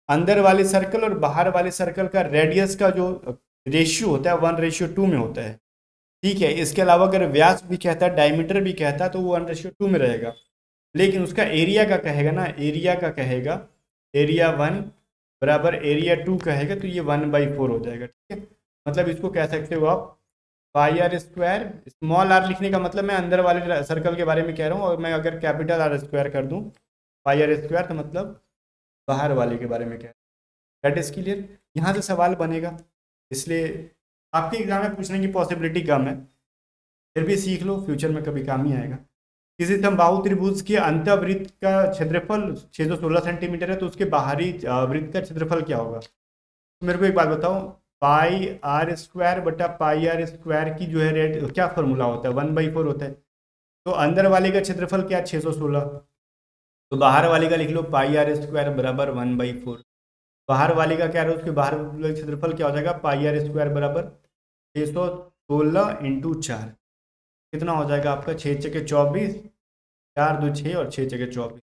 अंदर वाले सर्कल और बाहर वाले सर्कल का रेडियस का जो रेशियो होता है 1:2 में होता है। ठीक है, इसके अलावा अगर व्यास भी कहता है, डायमीटर भी कहता है, तो वो 1:2 में रहेगा। लेकिन उसका एरिया का कहेगा ना, एरिया का कहेगा, एरिया 1 बराबर एरिया 2 कहेगा, तो ये 1/4 हो जाएगा। ठीक है, मतलब इसको कह सकते हो आप πr²। स्मॉल r लिखने का मतलब मैं अंदर वाले सर्कल के बारे में कह रहा हूँ, और मैं अगर कैपिटल R² कर दूँ πr², तो मतलब बाहर वाले के बारे में कह रहा हूँ। That is clear? यहाँ से सवाल बनेगा, इसलिए आपके एग्जाम में पूछने की पॉसिबिलिटी कम है, फिर भी सीख लो, फ्यूचर में कभी काम ही आएगा। किसी समबाहु त्रिभुज के अंतःवृत्त का क्षेत्रफल 616 सेंटीमीटर है, तो उसके बाहरी वृत्त का क्षेत्रफल क्या होगा? तो मेरे को एक बात बताओ, πr² बटा πr² की जो है रेट क्या फॉर्मूला होता है? 1/4 होता है। तो अंदर वाले का क्षेत्रफल क्या? 616, तो बाहर वाले का लिख लो πr² बराबर 1/4। बाहर वाले का क्या है? उसके बाहर वाले क्षेत्रफल क्या हो जाएगा? πr² बराबर 616 इंटू 4, कितना हो जाएगा आपका? 6×6 = 24, 4 2 6 और 6×6 = 24,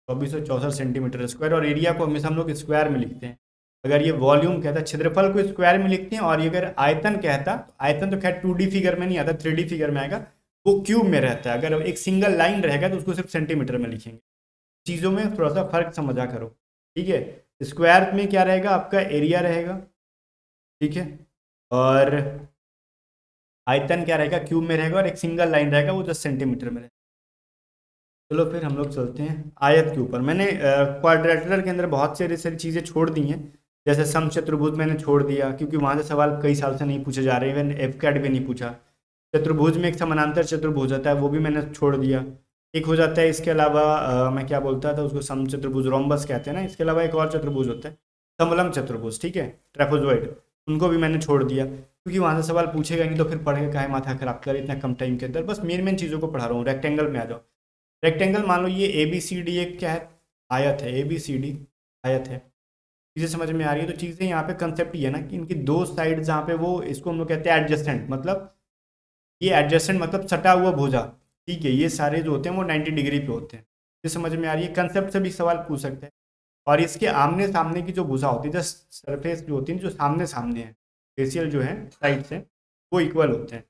2464 सेंटीमीटर स्क्वायर। और एरिया को हमेशा हम लोग स्क्वायर में लिखते हैं। अगर ये वॉल्यूम कहता है, क्षेत्रफल को स्क्वायर में लिखते हैं, और ये अगर आयतन कहता, आयतन तो खैर 2D फिगर में नहीं आता, 3D फिगर में आएगा, वो क्यूब में रहता है। अगर एक सिंगल लाइन रहेगा तो उसको सिर्फ सेंटीमीटर में लिखेंगे। चीज़ों में थोड़ा सा फर्क समझा करो। ठीक है, स्क्वायर में क्या रहेगा? आपका एरिया रहेगा। ठीक है, और आयतन क्या रहेगा? क्यूब में रहेगा, और एक सिंगल लाइन रहेगा, वो 10 सेंटीमीटर में रहेगा। चलो फिर हम लोग चलते हैं आयत के ऊपर। मैंने क्वाड्रेचर के अंदर बहुत सारी चीज़ें छोड़ दी हैं, जैसे समचतुर्भुज मैंने छोड़ दिया, क्योंकि वहाँ से सवाल कई साल से नहीं पूछे जा रहे, इवन FCAT भी नहीं पूछा। चतुर्भुज में एक समानांतर चतुर्भुज होता है, वो भी मैंने छोड़ दिया। एक हो जाता है, इसके अलावा मैं क्या बोलता था उसको, समचतुर्भुज, रोम्बस कहते हैं ना। इसके अलावा एक और चतुर्भुज होता है, समलम चतुर्भुज, ठीक है, ट्रेपेजॉइड, उनको भी मैंने छोड़ दिया क्योंकि वहाँ से सवाल पूछेगा नहीं तो फिर पढ़ेगा काहे माथा खराब कर इतना कम टाइम के अंदर। बस मेन चीज़ों को पढ़ा रहा हूँ। रेक्टेंगल में आ जाओ। रेक्टेंगल मान लो ये ABCD एक क्या है, आयत है, ABCD आयत है। चीज़ें समझ में आ रही है? तो चीज़ें यहाँ पे कंसेप्ट ये है ना कि इनकी दो साइड जहाँ पे वो, इसको हम लोग कहते हैं एडजस्टेंट, मतलब ये एडजस्टेंट मतलब सटा हुआ भुजा, ठीक है, ये सारे जो होते हैं वो 90 डिग्री पे होते हैं। ये समझ में आ रही है? कंसेप्ट से भी सवाल पूछ सकते हैं। और इसके आमने सामने की जो भुजा होती है, जस्ट सरफेस जो होती है जो सामने सामने है, फेशियल जो है साइड से, वो इक्वल होते हैं।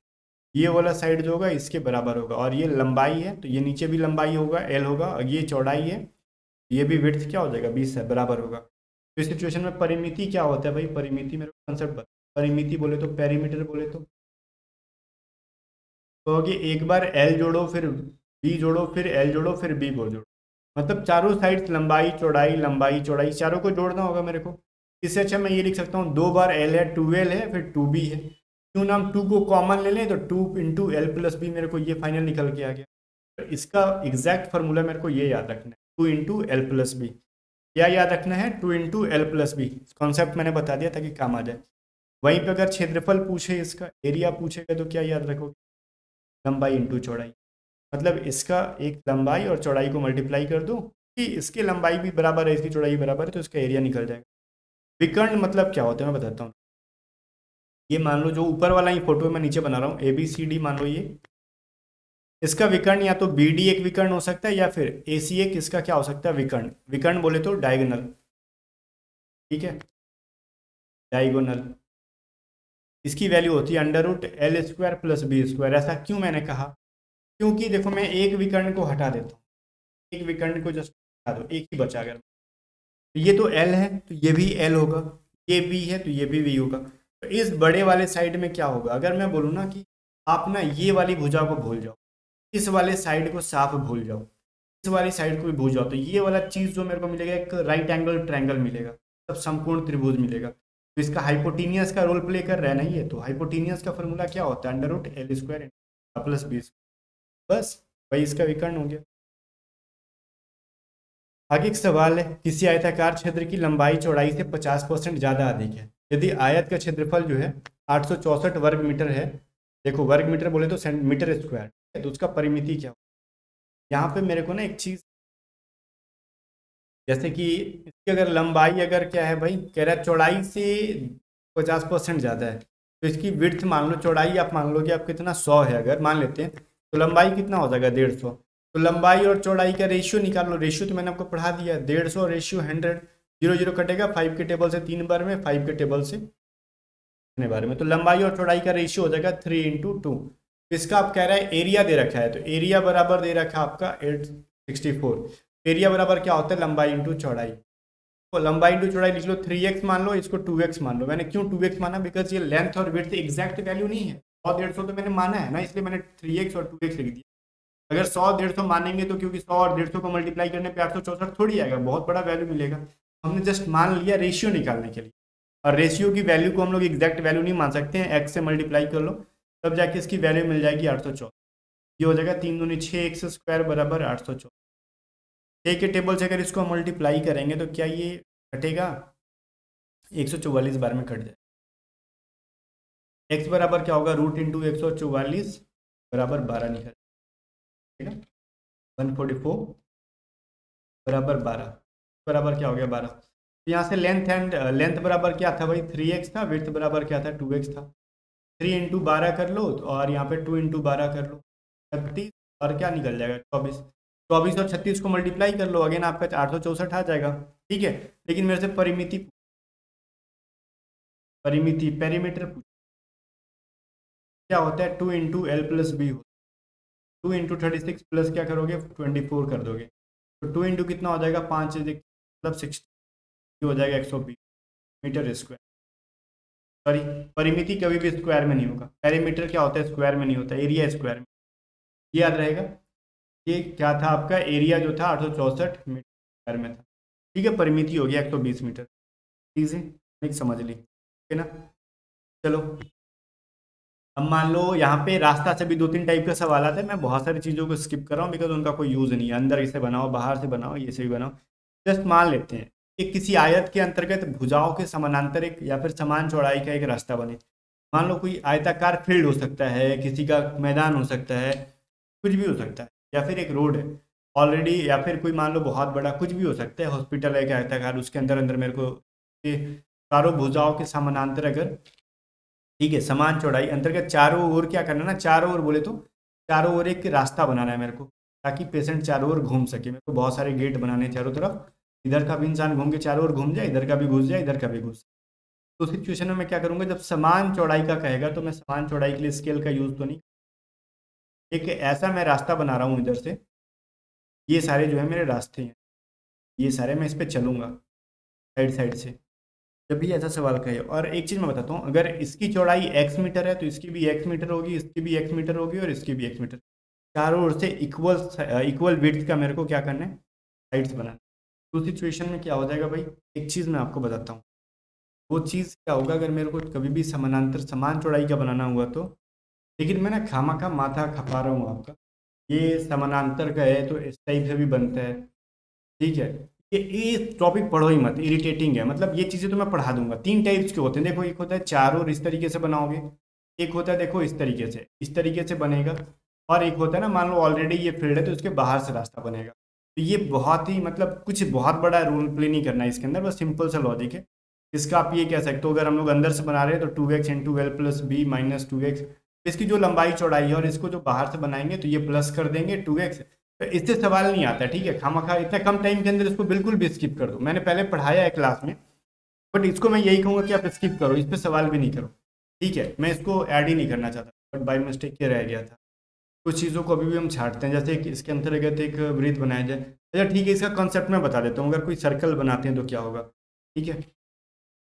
ये वाला साइड जो होगा इसके बराबर होगा, और ये लंबाई है तो ये नीचे भी लंबाई होगा, L होगा, और ये चौड़ाई है, ये भी विड्थ क्या हो जाएगा, 20 है, बराबर होगा। तो इस सिचुएशन में परिमिति क्या होता है भाई? परिमिति मेरे को कंसेप्ट बता। परिमिति बोले तो पेरीमीटर बोले तो कहोगे एक बार L जोड़ो फिर B जोड़ो फिर L जोड़ो फिर B जोड़ो, मतलब चारों साइड लंबाई चौड़ाई चारों को जोड़ना होगा मेरे को। इससे अच्छा मैं ये लिख सकता हूँ 2 बार L है 2L है फिर 2B है, क्यों ना हम 2 को कॉमन ले लें तो 2 इंटू L प्लस बी, मेरे को ये फाइनल निकल के आ गया। तो इसका एग्जैक्ट फार्मूला मेरे को ये याद रखना है, 2 इंटू एल प्लस बी। क्या याद रखना है? 2 into L plus B. Concept मैंने बता दिया ताकि काम आ जाए। वहीं पे अगर क्षेत्रफल पूछे, इसका एरिया पूछेगा तो क्या याद रखोगे? लंबाई इंटू चौड़ाई, मतलब इसका एक लंबाई और चौड़ाई को मल्टीप्लाई कर दो कि इसकी लंबाई भी बराबर है इसकी चौड़ाई भी बराबर है तो इसका एरिया निकल जाएगा। विकर्ण मतलब क्या होता है मैं बताता हूँ। ये मान लो जो ऊपर वाला ही फोटो मैं नीचे बना रहा हूँ ABCD, मान लो ये इसका विकर्ण या तो BD एक विकर्ण हो सकता है या फिर AC एक इसका क्या हो सकता है, विकर्ण। विकर्ण बोले तो डायगोनल, ठीक है, डायगोनल। इसकी वैल्यू होती है √L² प्लस B²। ऐसा क्यों मैंने कहा? क्योंकि देखो मैं एक विकर्ण को हटा देता हूँ, एक विकर्ण को जस्ट हटा दो, एक ही बचा। अगर तो ये तो L है तो ये भी L होगा, ये B है तो ये भी B होगा। तो इस बड़े वाले साइड में क्या होगा? अगर मैं बोलूँ ना कि आप ना ये वाली भुजा को भूल जाओ, इस वाले साइड को साफ भूल जाओ, इस वाली साइड को भी भूल जाओ, तो ये वाला चीज़ जो मेरे को मिलेगा एक राइट एंगल ट्रायंगल मिलेगा, तब समकोण त्रिभुज मिलेगा। तो इसका हाइपोटेनियस का रोल प्ले कर रहा है ना ये। तो हाइपोटेनियस का फॉर्मूला क्या होता है? √L² plus B²। बस वही इसका विकर्ण हो गया। आगे एक सवाल है, किसी आयताकार क्षेत्र की लंबाई चौड़ाई से 50% ज़्यादा अधिक है यदि आयत का क्षेत्रफल जो है 864 वर्ग मीटर है। देखो वर्ग मीटर बोले तो मीटर स्क्वायर है, तो उसका परिमिति क्या हो? यहाँ पे मेरे को ना एक चीज़, जैसे कि इसकी अगर लंबाई अगर क्या है भाई, कह रहा है चौड़ाई से 50% ज़्यादा है, तो इसकी विड्थ मान लो, चौड़ाई आप मान लो कि आप कितना 100 है अगर मान लेते हैं, तो लंबाई कितना हो जाएगा 150। तो लंबाई और चौड़ाई का रेशियो निकाल लो। रेशियो तो मैंने आपको पढ़ा दिया, 150 रेशियो 100, 0 0 कटेगा 5 के टेबल से 3 बार में, 5 के टेबल से कितने बार में, तो लंबाई और चौड़ाई का रेशियो हो जाएगा 3:2। इसका आप कह रहा है एरिया दे रखा है, तो एरिया बराबर दे रखा है आपका 864। एरिया बराबर क्या होता है? लंबाई इंटू चौड़ाई। तो लंबाई इंटू चौड़ाई लिख लो, 3x मान लो, इसको 2x मान लो। मैंने क्यों 2x माना? बिकॉज ये लेंथ और विड्थ एग्जैक्ट वैल्यू नहीं है। 100 150 तो मैंने माना है ना, इसलिए मैंने 3x और 2x लिख दिया। अगर 100 150 मानेंगे तो क्योंकि 100 और 150 को मल्टीप्लाई करने पे 864 थोड़ी आएगा, बहुत बड़ा वैल्यू मिलेगा। हमने जस्ट मान लिया रेशियो निकालने के लिए, और रेशियो की वैल्यू को हम लोग एग्जैक्ट वैल्यू नहीं मान सकते हैं। x से मल्टीप्लाई कर लो तब जाके इसकी वैल्यू मिल जाएगी 864। ये हो जाएगा 3 दूनी 6x² बराबर 864। 6 के टेबल से अगर इसको मल्टीप्लाई करेंगे तो क्या ये कटेगा? 144 बार में कट जाए। x बराबर क्या होगा? √144 बराबर 12 निकल, ठीक है, 144 बराबर 12 बराबर क्या हो गया? 12। तो यहाँ से लेंथ बराबर क्या था भाई? 3x था। विड्थ बराबर क्या था? 2x था। 3 × 12 कर लो, और यहाँ पे 2 × 12 कर लो, 36, और क्या निकल जाएगा? 24। 24 और 36 को मल्टीप्लाई कर लो, अगेन आपका 864 आ जाएगा, ठीक है। लेकिन मेरे से परिमिति पेरीमीटर क्या होता है? 2 × L प्लस B हो, 2 × 36 प्लस क्या करोगे? 24 कर दोगे, तो 2 × कितना हो जाएगा? 5 मतलब 60 हो जाएगा 120 मीटर स्क्वायर। सॉरी, परिमिति कभी भी स्क्वायर में नहीं होगा, पेरीमीटर क्या होता है? स्क्वायर में नहीं होता, एरिया स्क्वायर में। ये याद रहेगा। ये क्या था आपका? एरिया जो था 864 मीटर स्क्वायर में था, ठीक है। परिमिति हो गया 120 मीटर। चीज़ें नहीं समझ ली, ठीक है ना। चलो अब मान लो यहाँ पे रास्ता से भी 2-3 टाइप का सवाल आता है। मैं बहुत सारी चीज़ों को स्किप कर रहा हूँ बिकॉज उनका कोई यूज़ नहीं है। अंदर इसे बनाओ, बाहर से बनाओ, ये से भी बनाओ। जस्ट मान लेते हैं एक किसी आयत के अंतर्गत भुजाओं के समानांतर एक या फिर समान चौड़ाई का एक रास्ता बने। मान लो कोई आयताकार फील्ड हो सकता है, किसी का मैदान हो सकता है, कुछ भी हो सकता है, या फिर एक रोड है ऑलरेडी, या फिर कोई मान लो बहुत बड़ा कुछ भी हो सकता है, हॉस्पिटल है एक आयताकार, उसके अंदर अंदर मेरे को ये चारों भुजाओं के समानांतर अगर, ठीक है, समान चौड़ाई अंतर्गत चारों ओर क्या करना है ना, चारों ओर बोले तो चारों ओर एक रास्ता बनाना है मेरे को, ताकि पेशेंट चारों ओर घूम सके। मेरे को बहुत सारे गेट बनाने हैं चारों तरफ, इधर का भी इंसान घूम के चारों ओर घूम जाए, इधर का भी घुस जाए, इधर का भी घुस। तो सिचुएशन में मैं क्या करूंगा, जब समान चौड़ाई का कहेगा तो मैं समान चौड़ाई के लिए स्केल का यूज तो नहीं, एक ऐसा मैं रास्ता बना रहा हूँ इधर से, ये सारे जो है मेरे रास्ते हैं, ये सारे मैं इस पर चलूंगा साइड साइड से। जब भी ऐसा सवाल कहे, और एक चीज़ मैं बताता हूँ, अगर इसकी चौड़ाई x मीटर है तो इसकी भी x मीटर होगी, इसकी भी x मीटर होगी, और इसकी भी x मीटर। चारों ओर से इक्वल इक्वल विड्थ का मेरे को क्या करना है, साइड्स बनाना है। तो सिचुएशन में क्या हो जाएगा भाई, एक चीज़ मैं आपको बताता हूँ, वो चीज़ क्या होगा अगर मेरे को कभी भी समानांतर समान चौड़ाई का बनाना हुआ तो, लेकिन मैं ना खामा माथा खपा रहा हूँ आपका, ये समानांतर का है तो इस टाइप से भी बनता है, ठीक है। ये टॉपिक पढ़ो ही मत, इरिटेटिंग है, मतलब ये चीज़ें तो मैं पढ़ा दूंगा। 3 टाइप्स के होते हैं, देखो, एक होता है चारों ओर इस तरीके से बनाओगे, एक होता है देखो इस तरीके से बनेगा, और एक होता है ना, मान लो ऑलरेडी ये फील्ड है तो उसके बाहर से रास्ता बनेगा। तो ये बहुत ही मतलब कुछ बहुत बड़ा रोल प्ले नहीं करना है इसके अंदर, बस सिंपल सा लॉजिक है। इसका आप ये कह सकते हो, अगर हम लोग अंदर से बना रहे हैं तो 2x into L plus B minus 2x, इसकी जो लंबाई चौड़ाई है, और इसको जो बाहर से बनाएंगे तो ये प्लस कर देंगे 2x। तो इससे सवाल नहीं आता, ठीक है, खामखा इतना कम टाइम के अंदर इसको बिल्कुल भी स्किप कर दो, मैंने पहले पढ़ाया है क्लास में, बट इसको मैं यही कहूँगा कि आप स्किप करो, इस पर सवाल भी नहीं करो, ठीक है। मैं इसको ऐड ही नहीं करना चाहता, बट बाई मिस्टेक ये रह गया था। कुछ चीज़ों को अभी भी हम छाटते हैं, जैसे कि इसके अंतर्गत एक वृत्त बनाया जाए। अच्छा ठीक है, इसका कॉन्सेप्ट मैं बता देता हूँ, अगर कोई सर्कल बनाते हैं तो क्या होगा, ठीक है।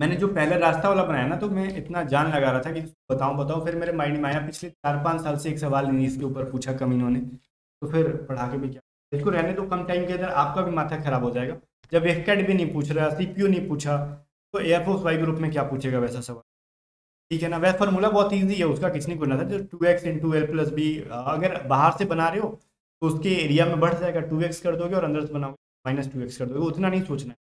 मैंने जो पहले रास्ता वाला बनाया ना, तो मैं इतना जान लगा रहा था कि बताऊं बताऊं, फिर मेरे माइंड में आया पिछले 4-5 साल से एक सवाल नहीं इसके ऊपर पूछा कम इन्होंने, तो फिर पढ़ा के भी क्या, इसको रहने दो, कम टाइम के अंदर आपका भी माथा खराब हो जाएगा। जब FCAT भी नहीं पूछ रहा, CPU नहीं पूछा, तो एयरफोर्स वाई ग्रुप में क्या पूछेगा वैसा सवाल, ठीक है ना। वह फार्मूला बहुत ईजी है, उसका किसी नहीं करना था, जो 2x into L plus B, अगर बाहर से बना रहे हो तो उसके एरिया में बढ़ जाएगा, 2x कर दोगे, और अंदर से बनाओगे -2x कर दोगे, उतना नहीं सोचना है।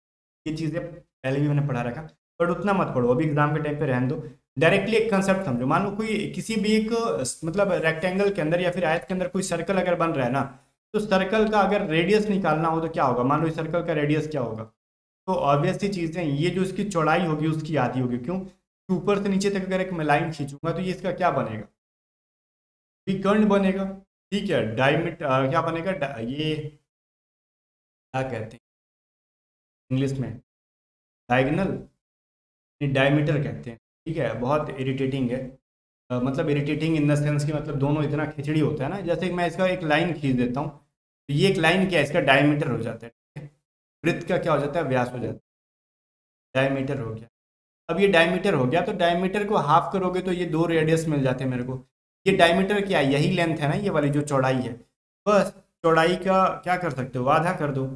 ये चीज़ें पहले भी मैंने पढ़ा रखा, बट उतना मत पढ़ो, अभी एग्जाम के टाइम पे रहने दो। डायरेक्टली एक कंसेप्ट समझो, मान लो कोई किसी भी एक मतलब रेक्टेंगल के अंदर या फिर आयत के अंदर कोई सर्कल अगर बन रहा है ना, तो सर्कल का अगर रेडियस निकालना हो तो क्या होगा, मान लो इस सर्कल का रेडियस क्या होगा, तो ऑब्वियस सी चीज़ है, ये जो इसकी चौड़ाई होगी उसकी आधी होगी, क्यों, ऊपर से नीचे तक अगर एक मैं लाइन खींचूंगा तो ये इसका क्या बनेगा, विकर्ण बनेगा, ठीक है। डायमीटर क्या बनेगा, ये क्या कहते हैं इंग्लिश में, डायगोनल, डायमीटर कहते हैं, ठीक है। बहुत इरिटेटिंग है, मतलब इरिटेटिंग इन द सेंस कि मतलब दोनों इतना खिचड़ी होता है ना। जैसे मैं इसका एक लाइन खींच देता हूँ, तो ये एक लाइन क्या है, इसका डायमीटर हो जाता है, ठीक है। वृत्त का क्या हो जाता है, व्यास हो जाता है, डायमीटर हो गया। अब ये डायमीटर हो गया, तो डायमीटर को हाफ करोगे तो ये 2 रेडियस मिल जाते हैं मेरे को। ये डायमीटर क्या है, यही लेंथ है ना, ये वाली जो चौड़ाई है, बस चौड़ाई का क्या कर सकते हो, आधा कर दो,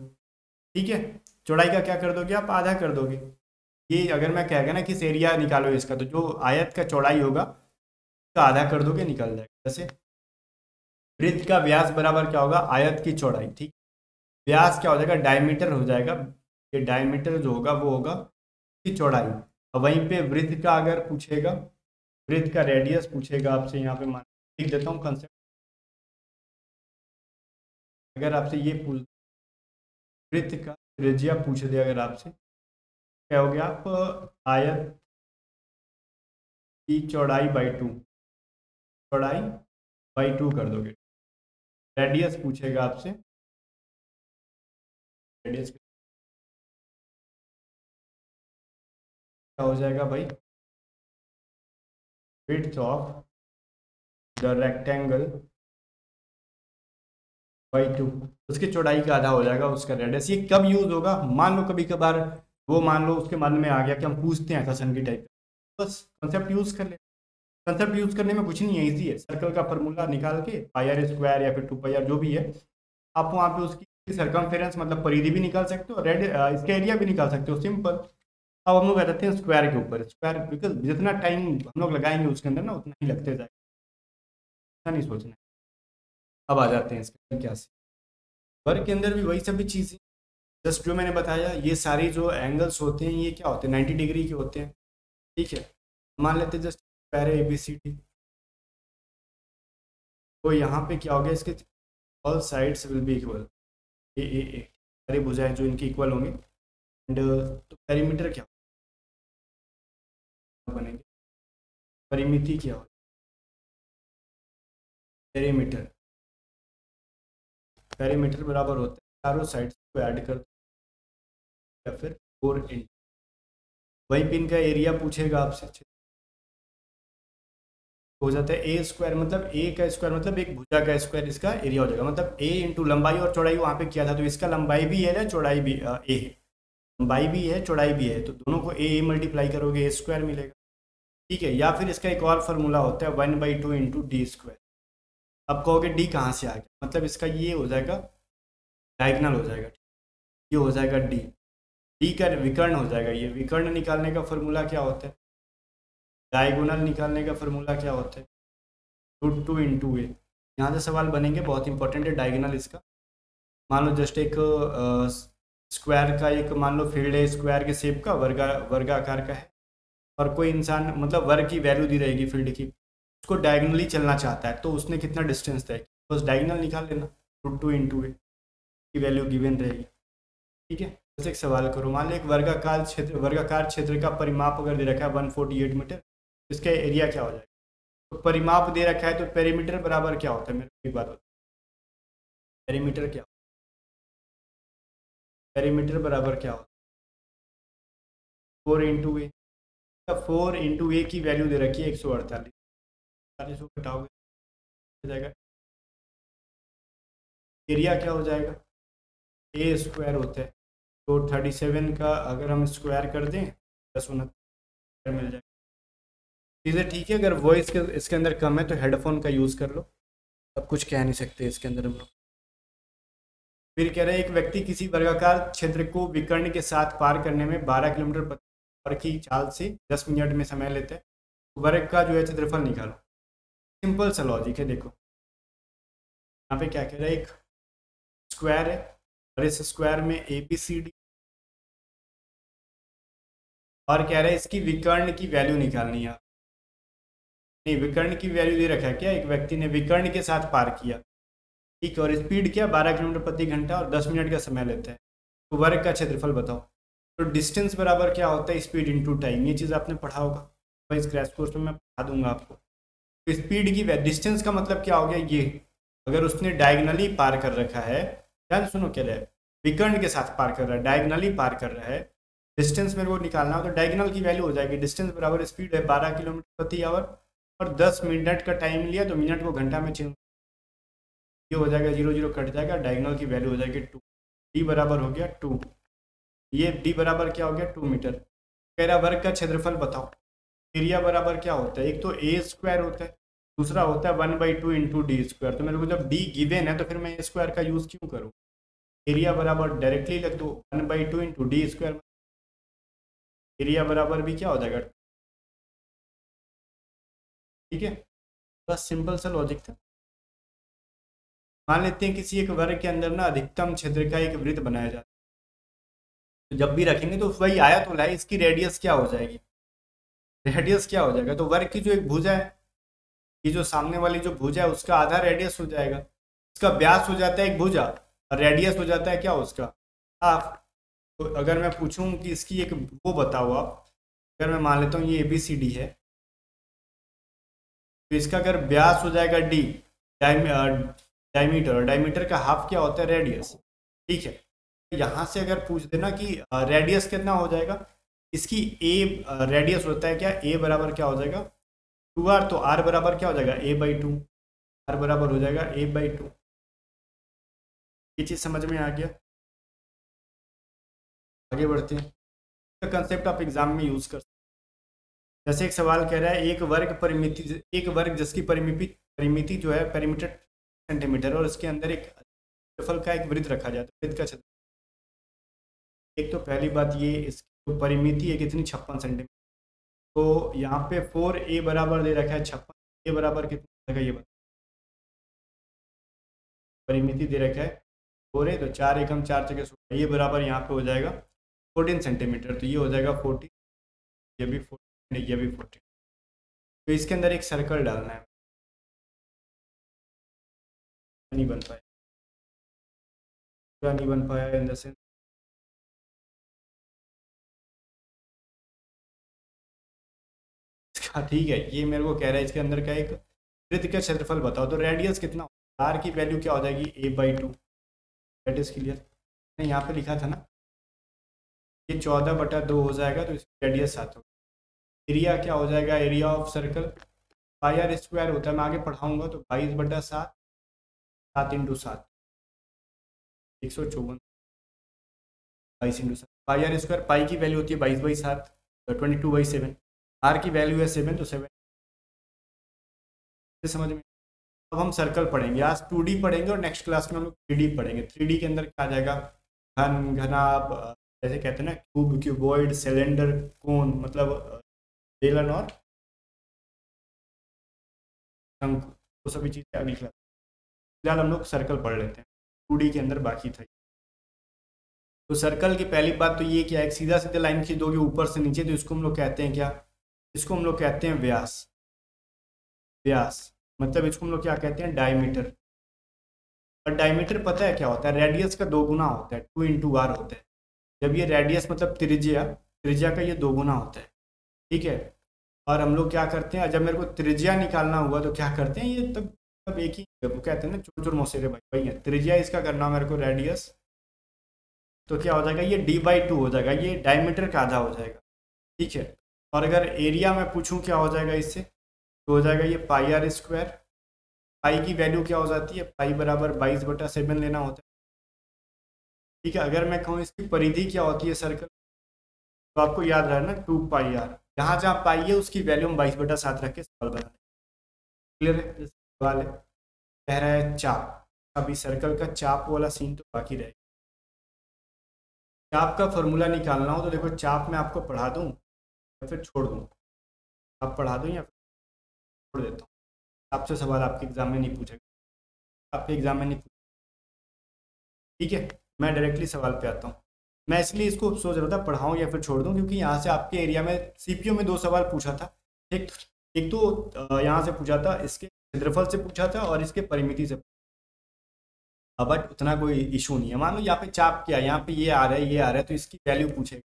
ठीक है। चौड़ाई का क्या कर दोगे आप, आधा कर दोगे। ये अगर मैं कहेगा ना कि इस एरिया निकालो इसका, तो जो आयत का चौड़ाई होगा उसका आधा कर दोगे, निकल जाएगा। जैसे वृत्त का व्यास बराबर क्या होगा, आयत की चौड़ाई, ठीक। व्यास क्या हो जाएगा, डायमीटर हो जाएगा, ये डायमीटर जो होगा वो होगा की चौड़ाई। अब वहीं पे वृत्त का अगर पूछेगा, वृत्त का रेडियस पूछेगा आपसे, यहाँ पे मान लिख देता हूँ कंसेप्ट, अगर आपसे ये पूछ, वृत्त का त्रिज्या पूछ दे अगर आपसे, क्या हो गया, आप आयत की चौड़ाई बाई 2, चौड़ाई बाई 2 कर दोगे। रेडियस पूछेगा आपसे, रेडियस क्या हो जाएगा भाई, width of the rectangle by 2, उसकी चौड़ाई का आधा हो जाएगा उसका रेडियस। ये कब यूज होगा, मान लो कभी कभार वो, मान लो उसके मन में आ गया कि हम पूछते हैं क्वेश्चन की टाइप, बस कंसेप्ट यूज कर ले। कंसेप्ट यूज करने में कुछ नहीं है, इजी है, सर्कल का फार्मूला निकाल के पाई आर स्क्वायर या फिर 2 पाई आर जो भी है, आप वहाँ पे उसकी सरकमफेरेंस मतलब परिधि भी निकाल सकते हो, रेड इसका एरिया भी निकाल सकते हो, सिंपल। अब हम लोग आ जाते हैं स्क्वायर के ऊपर, स्क्वायर बिकॉज जितना टाइम हम लोग लगाएंगे उसके अंदर ना उतना ही लगते जाएगा, इतना नहीं सोचना है। अब आ जाते हैं इसके अंदर क्या से, वर्ग के अंदर भी वही सभी चीज़ें, जस्ट जो मैंने बताया ये सारी जो एंगल्स होते हैं ये क्या होते हैं 90 डिग्री के होते हैं। ठीक है, मान लेते हैं जस्ट पैरे ए बी सी डी, तो यहाँ पे क्या हो गया इसके all sides will be equal, a सारी भुजाएं जो इनकी इक्वल होंगी। एंड तो पेरीमीटर क्या बनेंगे, परिमिति क्या हो, पेरीमीटर, पेरीमीटर बराबर होता है चारों साइड्स को ऐड कर या फिर 4 वही पिन का एरिया पूछेगा आपसे, हो जाता है ए स्क्वायर, मतलब ए का स्क्वायर मतलब एक भुजा का स्क्वायर इसका एरिया हो जाएगा, मतलब ए इंटू लंबाई और चौड़ाई वहाँ पे किया था तो इसका लंबाई भी है चौड़ाई भी ए है, लंबाई भी है चौड़ाई भी है, तो दोनों को ए मल्टीप्लाई करोगे ए स्क्वायर मिलेगा। ठीक है, या फिर इसका एक और फार्मूला होता है 1/2 इंटू डी स्क्वायर। अब कहोगे डी कहाँ से आ गया, मतलब इसका ये हो जाएगा डायगनल हो जाएगा, ये हो जाएगा डी, डी का विकर्ण हो जाएगा, ये विकर्ण निकालने का फार्मूला क्या होता है, डायगोनल निकालने का फार्मूला क्या होता है √2 इंटू ए। यहाँ से सवाल बनेंगे, बहुत इंपॉर्टेंट है डायगोनल इसका। मान लो जस्ट एक स्क्वायर का एक मान लो फील्ड है स्क्वायर के शेप का, वर्गाकार का है, और कोई इंसान मतलब वर्ग की वैल्यू दी रहेगी फील्ड की, उसको डायगनली चलना चाहता है तो उसने कितना डिस्टेंस तय किया, बस डायगनल निकाल लेना, √2 इंटू ए की वैल्यू गिवन रहेगी। ठीक है, जैसे एक सवाल करो, मान लो एक वर्गाकार क्षेत्र का परिमाप अगर दे रखा है 148 मीटर, इसका एरिया क्या हो जाएगा, तो परिमाप दे रखा है तो पेरीमीटर बराबर क्या होता है, मेरे को एक बात बताओ, पेरीमीटर क्या, पेरीमीटर बराबर क्या होता है 4 इंटू ए, 4 इंटू ए की वैल्यू दे रखी है 148, 40 को घटाओगे हो जाएगा, एरिया क्या हो जाएगा ए स्क्वायर होता है, तो 37 का अगर हम स्क्वायर कर दें 1069 मिल जाएगा। चीज़ें ठीक है, अगर वॉइस के इसके अंदर कम है तो हेडफोन का यूज़ कर लो, अब कुछ कह नहीं सकते इसके अंदर हम लोग। फिर कह रहे हैं एक व्यक्ति किसी वर्गाकार क्षेत्र को विकर्ण के साथ पार करने में 12 किलोमीटर प्रति की चाल से 10 मिनट में समय लेते हैं, वर्ग का जो है क्षेत्रफल निकालो। सिंपल सा लॉजिक है, देखो यहाँ पे क्या कह रहा है, एक स्क्वायर है और इस स्क्वायर में ए बी सी डी, और कह रहा है इसकी विकर्ण की वैल्यू निकालनी है, नहीं विकर्ण की वैल्यू दे रखा है क्या, एक व्यक्ति ने विकर्ण के साथ पार किया, ठीक है, और स्पीड क्या 12 किलोमीटर प्रति घंटा और 10 मिनट का समय लेता है, तो वर्ग का क्षेत्रफल बताओ। तो डिस्टेंस बराबर क्या होता है स्पीड इंटू टाइम, ये चीज़ आपने पढ़ा होगा, भाई क्रैश कोर्स में मैं पढ़ा दूंगा आपको। तो स्पीड की डिस्टेंस का मतलब क्या हो गया, ये अगर उसने डायगनली पार कर रखा है, ध्यान सुनो क्या रहा है, विकर्ण के साथ पार कर रहा है, डायगनली पार कर रहा है, डिस्टेंस मेरे को निकालना हो तो डायगनल की वैल्यू हो जाएगी, डिस्टेंस बराबर स्पीड है 12 किलोमीटर प्रति आवर और 10 मिनट का टाइम लिया तो मिनट को घंटा में चेंज, ये हो जाएगा 0 0 कट जाएगा, डायगनल की वैल्यू हो जाएगी 2, डी बराबर हो गया 2, ये डी बराबर क्या हो गया 2 मीटर। कह रहा वर्ग का क्षेत्रफल बताओ, एरिया बराबर क्या होता है, एक तो ए स्क्वायर होता है, दूसरा होता है 1/2 इंटू डी स्क्वायर, तो मेरे को जब डी गिवन है तो फिर मैं ए स्क्वायर का यूज़ क्यों करूँ, एरिया बराबर डायरेक्टली लिख दो 1/2 इंटू डी स्क्वायर, एरिया बराबर भी क्या हो जाएगा, ठीक है, बस सिंपल सा लॉजिक था। मान लेते हैं किसी एक वर्ग के अंदर ना अधिकतम क्षेत्र का एक वृत्त बनाया जाता है, तो जब भी रखेंगे तो वही आया तो लाए, इसकी रेडियस क्या हो जाएगी, रेडियस क्या हो जाएगा, तो वर्ग की जो एक भुजा है, ये जो सामने वाली जो भुजा है उसका आधा रेडियस हो जाएगा, इसका व्यास हो जाता है एक भुजा और रेडियस हो जाता है क्या उसका हाफ। तो अगर मैं पूछूं कि इसकी एक वो बताओ आप, अगर मैं मान लेता हूँ ये ABCD है, तो इसका अगर व्यास हो जाएगा डी, डायमीटर, और डायमीटर का हाफ क्या होता है रेडियस, ठीक है, यहाँ से अगर पूछ देना कि रेडियस कितना हो जाएगा, इसकी ए रेडियस होता है क्या, ए बराबर क्या हो जाएगा 2r, तो r बराबर क्या हो जाएगा a/2, r बराबर हो जाएगा a/2, ये चीज़ समझ में आ गया। आगे बढ़ते हैं, इसका कंसेप्ट आप एग्जाम में यूज़ कर सकते हैं। जैसे एक सवाल कह रहा है एक वर्ग जिसकी परिमिति जो है पेरीमीटर सेंटीमीटर और इसके अंदर एक क्षेत्रफल का एक वृत्त रखा जाए तो वृत्त का क्षेत्र, एक तो पहली बात ये इसकी परिमिति है कितनी 56 सेंटीमीटर, तो यहाँ पे 4a बराबर दे रखा है 56, a बराबर कितना होगा ये बताओ, परिमिति दे रखा है हो रहे तो 4 एकम 4 जगह 16, ये बराबर यहाँ पे हो जाएगा 14 सेंटीमीटर, तो ये हो जाएगा 40, ये भी 40, ये भी 40। तो इसके अंदर एक सर्कल डालना है, नहीं बन पाया, पूरा नहीं बन पाया इन द सेंस, हाँ ठीक है, ये मेरे को कह रहा है इसके अंदर का एक वृत्त का क्षेत्रफल बताओ, तो रेडियस कितना, आर की वैल्यू क्या हो जाएगी a/2, दैट इज क्लियर। मैंने यहाँ पे लिखा था ना, ये 14/2 हो जाएगा, तो इसकी रेडियस 7 होगा। एरिया क्या हो जाएगा, area of circle pi r square होता है, मैं आगे पढ़ाऊंगा, तो 22/7, 7 × 7 154, 22 × 7 पाई आर स्क्वायर, पाई की वैल्यू होती है 22/7, 22/7, आर की वैल्यू है 7, तो 7 समझ में। अब हम सर्कल पढ़ेंगे, आज 2D पढ़ेंगे और नेक्स्ट क्लास में हम लोग 3D पढ़ेंगे। 3D के अंदर क्या आ जाएगा, घन, घनाभ, जैसे कहते हैं ना, क्यूब, क्यूबॉइड, सिलेंडर, कोन, मतलब बेलन और शंकु, वो सभी चीज़ें अगली क्लास। फिलहाल हम लोग सर्कल पढ़ लेते हैं, 2D के अंदर बाकी था। तो सर्कल की पहली बात तो ये क्या है, एक सीधा सीधा लाइन खींचोगे ऊपर से नीचे, तो इसको हम लोग कहते हैं क्या, इसको हम लोग कहते हैं व्यास। व्यास मतलब इसको हम लोग क्या कहते हैं, डायमीटर। और डायमीटर पता है क्या होता है, रेडियस का 2 गुना होता है, 2 × r होता है। जब ये रेडियस मतलब त्रिज्या, त्रिज्या का ये 2 गुना होता है, ठीक है। और हम लोग क्या करते हैं, जब मेरे को त्रिज्या निकालना हुआ तो क्या करते हैं, ये तब एक ही, वो कहते हैं ना चुर चुर मौसेरे भाई, वही है त्रिज्या, इसका करना मेरे को रेडियस, तो क्या हो जाएगा, ये d/2 हो जाएगा, ये डायमीटर का आधा हो जाएगा, ठीक है। और अगर एरिया में पूछूं क्या हो जाएगा इससे, तो हो जाएगा ये पाई आर स्क्वायर। पाई की वैल्यू क्या हो जाती है, पाई बराबर 22/7 लेना होता है, ठीक है। अगर मैं कहूँ इसकी परिधि क्या होती है सर्कल, तो आपको याद रहा ना 2πr, जहाँ जहाँ पाई है उसकी वैल्यू हम 22/7 रख के सवाल बना। क्लियर है, सवाल है। कह रहा है चाप, अभी सर्कल का चाप वाला सीन तो बाकी रहेगा। चाप का फॉर्मूला निकालना हो तो देखो, चाप मैं आपको पढ़ा दूँ या फिर छोड़ दूँ, आप पढ़ा दूँ या फिर छोड़ देता हूँ, आपसे सवाल आपके एग्जाम में नहीं पूछेगा, आपके एग्जाम में नहीं पूछेगा, ठीक है। मैं डायरेक्टली सवाल पे आता हूँ। मैं इसलिए इसको सोच रहा था पढ़ाऊँ या फिर छोड़ दूँ, क्योंकि यहाँ से आपके एरिया में सीपीयू में 2 सवाल पूछा था। एक तो यहाँ से पूछा था, इसके क्षेत्रफल से पूछा था और इसके परिमिति से। बट उतना कोई इशू नहीं है, मान लो यहाँ पे चाप क्या है, यहाँ पे ये आ रहा है, ये आ रहा है, तो इसकी वैल्यू पूछेगा,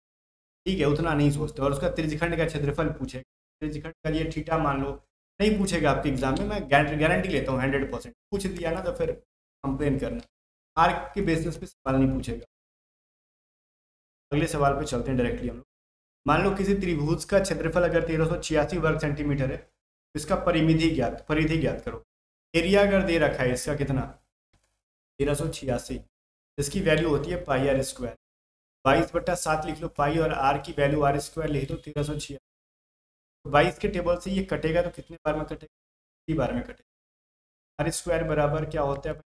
ठीक है, उतना नहीं सोचते। और उसका त्रिज्यखंड का क्षेत्रफल पूछेगा, त्रिज्यखंड का ये थीटा मान लो, नहीं पूछेगा आपके एग्जाम में, मैं गारंटी लेता हूँ 100%। पूछ दिया ना तो फिर कंप्लेन करना, आर के बेसिस पे सवाल नहीं पूछेगा। अगले सवाल पे चलते हैं डायरेक्टली हम लोग। मान लो किसी त्रिभुज का क्षेत्रफल अगर 1386 वर्ग सेंटीमीटर है, तो इसका परिधि ज्ञात करो। एरिया अगर दे रखा है इसका कितना, 1386, इसकी वैल्यू होती है पाई आर स्क्वायर। 22/7 लिख लो पाई, और आर की वैल्यू आर स्क्वायर लिख दो 1386। 22 के टेबल से ये कटेगा तो कितने बार में कटेगा, 3 बार में कटेगा। आर स्क्वायर बराबर क्या होता है,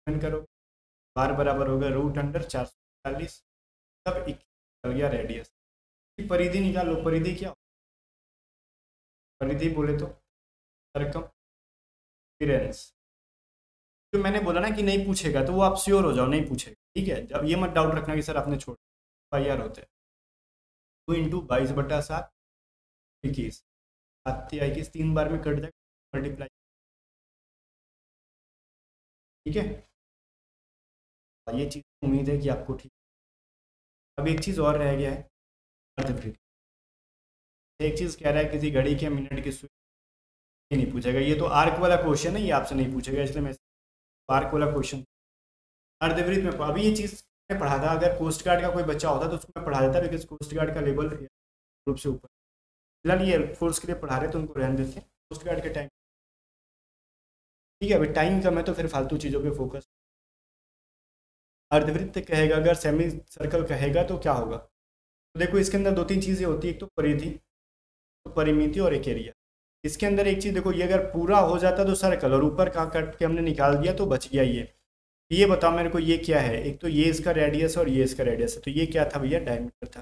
करो, बार बराबर होगा √440, तब 21 निकल गया रेडियस की। परिधि निकालो, परिधि क्या, परिधि बोले तो सर्कमफिरेंस। जो मैंने बोला ना कि नहीं पूछेगा, तो वो आप श्योर हो जाओ नहीं पूछेगा, ठीक है। जब ये मत डाउट रखना कि सर आपने छोड़, पाई आर होते हैं 2 × 22/7, 21, 7 3 बार में कट जाएगा, मल्टीप्लाई, ठीक है। ये चीज़ उम्मीद है कि आपको ठीक। अब एक चीज़ और रह गया है, अर्धवृत्त। एक चीज़ कह रहा है किसी घड़ी के मिनट की सुई, ये नहीं पूछेगा, ये तो आर्क वाला क्वेश्चन है, ये आपसे नहीं पूछेगा, इसलिए मैं आर्क वाला क्वेश्चन। अर्धवृत्त में अभी ये चीज़ मैं पढ़ा था, अगर कोस्ट गार्ड का कोई बच्चा होता तो उसको मैं पढ़ा देता, बिकॉज कोस्ट गार्ड का लेवल ग्रुप से ऊपर। फिलहाल ये फोर्स के लिए पढ़ा रहे तो उनको रहने देते हैं, कोस्ट गार्ड के टाइम, ठीक है। अभी टाइम कम है तो फिर फालतू चीज़ों पे फोकस। अर्धवृत्त कहेगा, अगर सेमी सर्कल कहेगा तो क्या होगा, तो देखो इसके अंदर 2-3 चीज़ें होती है, एक तो परिधि, तो परिमिति, और एक एरिया। इसके अंदर एक चीज़ देखो, ये अगर पूरा हो जाता तो सर्कल, और ऊपर का कट के हमने निकाल दिया तो बच गया ये बताओ मेरे को, ये क्या है, एक तो ये इसका रेडियस और ये इसका रेडियस है, तो ये क्या था भैया, डायमीटर था।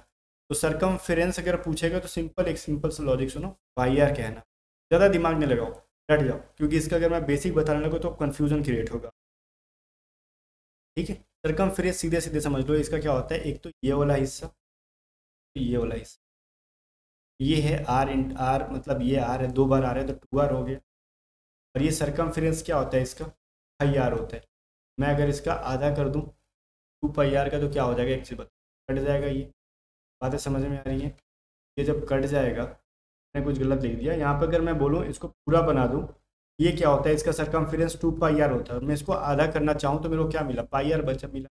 तो सर्कमफिरेंस अगर पूछेगा तो सिंपल, एक सिंपल सा लॉजिक सुनो, पाई आर कहना, ज़्यादा दिमाग में लगाओ, डट जाओ, क्योंकि इसका अगर मैं बेसिक बताने लगूँ तो कन्फ्यूजन क्रिएट होगा। ठीक है। सरकमफ्रेंस सीधे सीधे समझ लो इसका क्या होता है, एक तो ये वाला हिस्सा, तो ये वाला हिस्सा, ये है आर इन आर, मतलब ये आर है, 2 बार आर है तो 2 आर हो गया। और ये सरकमफ्रेंस क्या होता है इसका, पाई आर होता है। मैं अगर इसका आधा कर दूं 2 पाई आर का तो क्या हो जाएगा, एक चीज़ बता, कट जाएगा। ये बातें समझ में आ रही हैं। ये जब कट जाएगा, मैंने कुछ गलत लिख दिया यहाँ पर, अगर मैं बोलूँ इसको पूरा बना दूँ, ये क्या होता है, इसका सरकमफ्रेंस 2 पाई आर होता है। मैं इसको आधा करना चाहूँ तो मेरे को क्या मिला, पाई आर बचा मिला।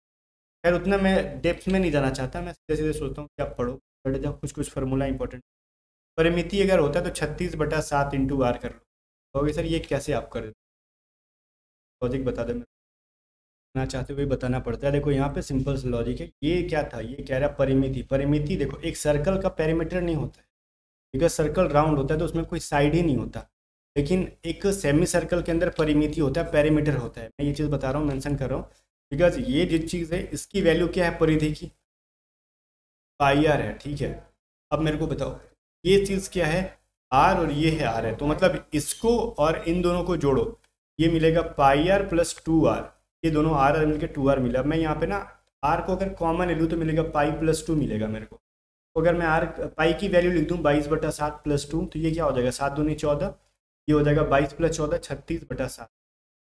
खैर उतना मैं डेप्थ में नहीं जाना चाहता, मैं सीधे सीधे सोचता हूँ कि आप पढ़ो, पढ़ जाओ, कुछ कुछ फार्मूला इंपॉर्टेंट। परिमिति अगर होता है तो 36/7 इंटू आर कर लो। कहोगे सर ये कैसे आप कर, लॉजिक बता दो। मैं चाहते हुए बताना पड़ता है। देखो यहाँ पे सिंपल सा लॉजिक है। ये क्या था, ये कह रहा है परिमिति। परिमिति देखो एक सर्कल का पेरीमीटर नहीं होता है, बिकॉज सर्कल राउंड होता है तो उसमें कोई साइड ही नहीं होता। लेकिन एक सेमी सर्कल के अंदर परिमिति होता है, पेरीमीटर होता है। मैं ये चीज़ बता रहा हूँ, मेंशन कर रहा हूँ, बिकॉज ये जो चीज़ है इसकी वैल्यू क्या है, परिधि की पाई आर है। ठीक है, अब मेरे को बताओ ये चीज़ क्या है, आर, और ये है आर है, तो मतलब इसको और इन दोनों को जोड़ो, ये मिलेगा पाई आर प्लस 2 आर। ये दोनों आर मिलकर 2 आर मिला। मैं यहाँ पे ना आर को अगर कॉमन ले लूँ तो मिलेगा पाई प्लस 2 मिलेगा मेरे को। तो अगर मैं आर पाई की वैल्यू लिख दूँ 22/7 प्लस 2, तो ये क्या हो जाएगा, 7 दूनी 14, ये हो जाएगा 22 + 14 36/7।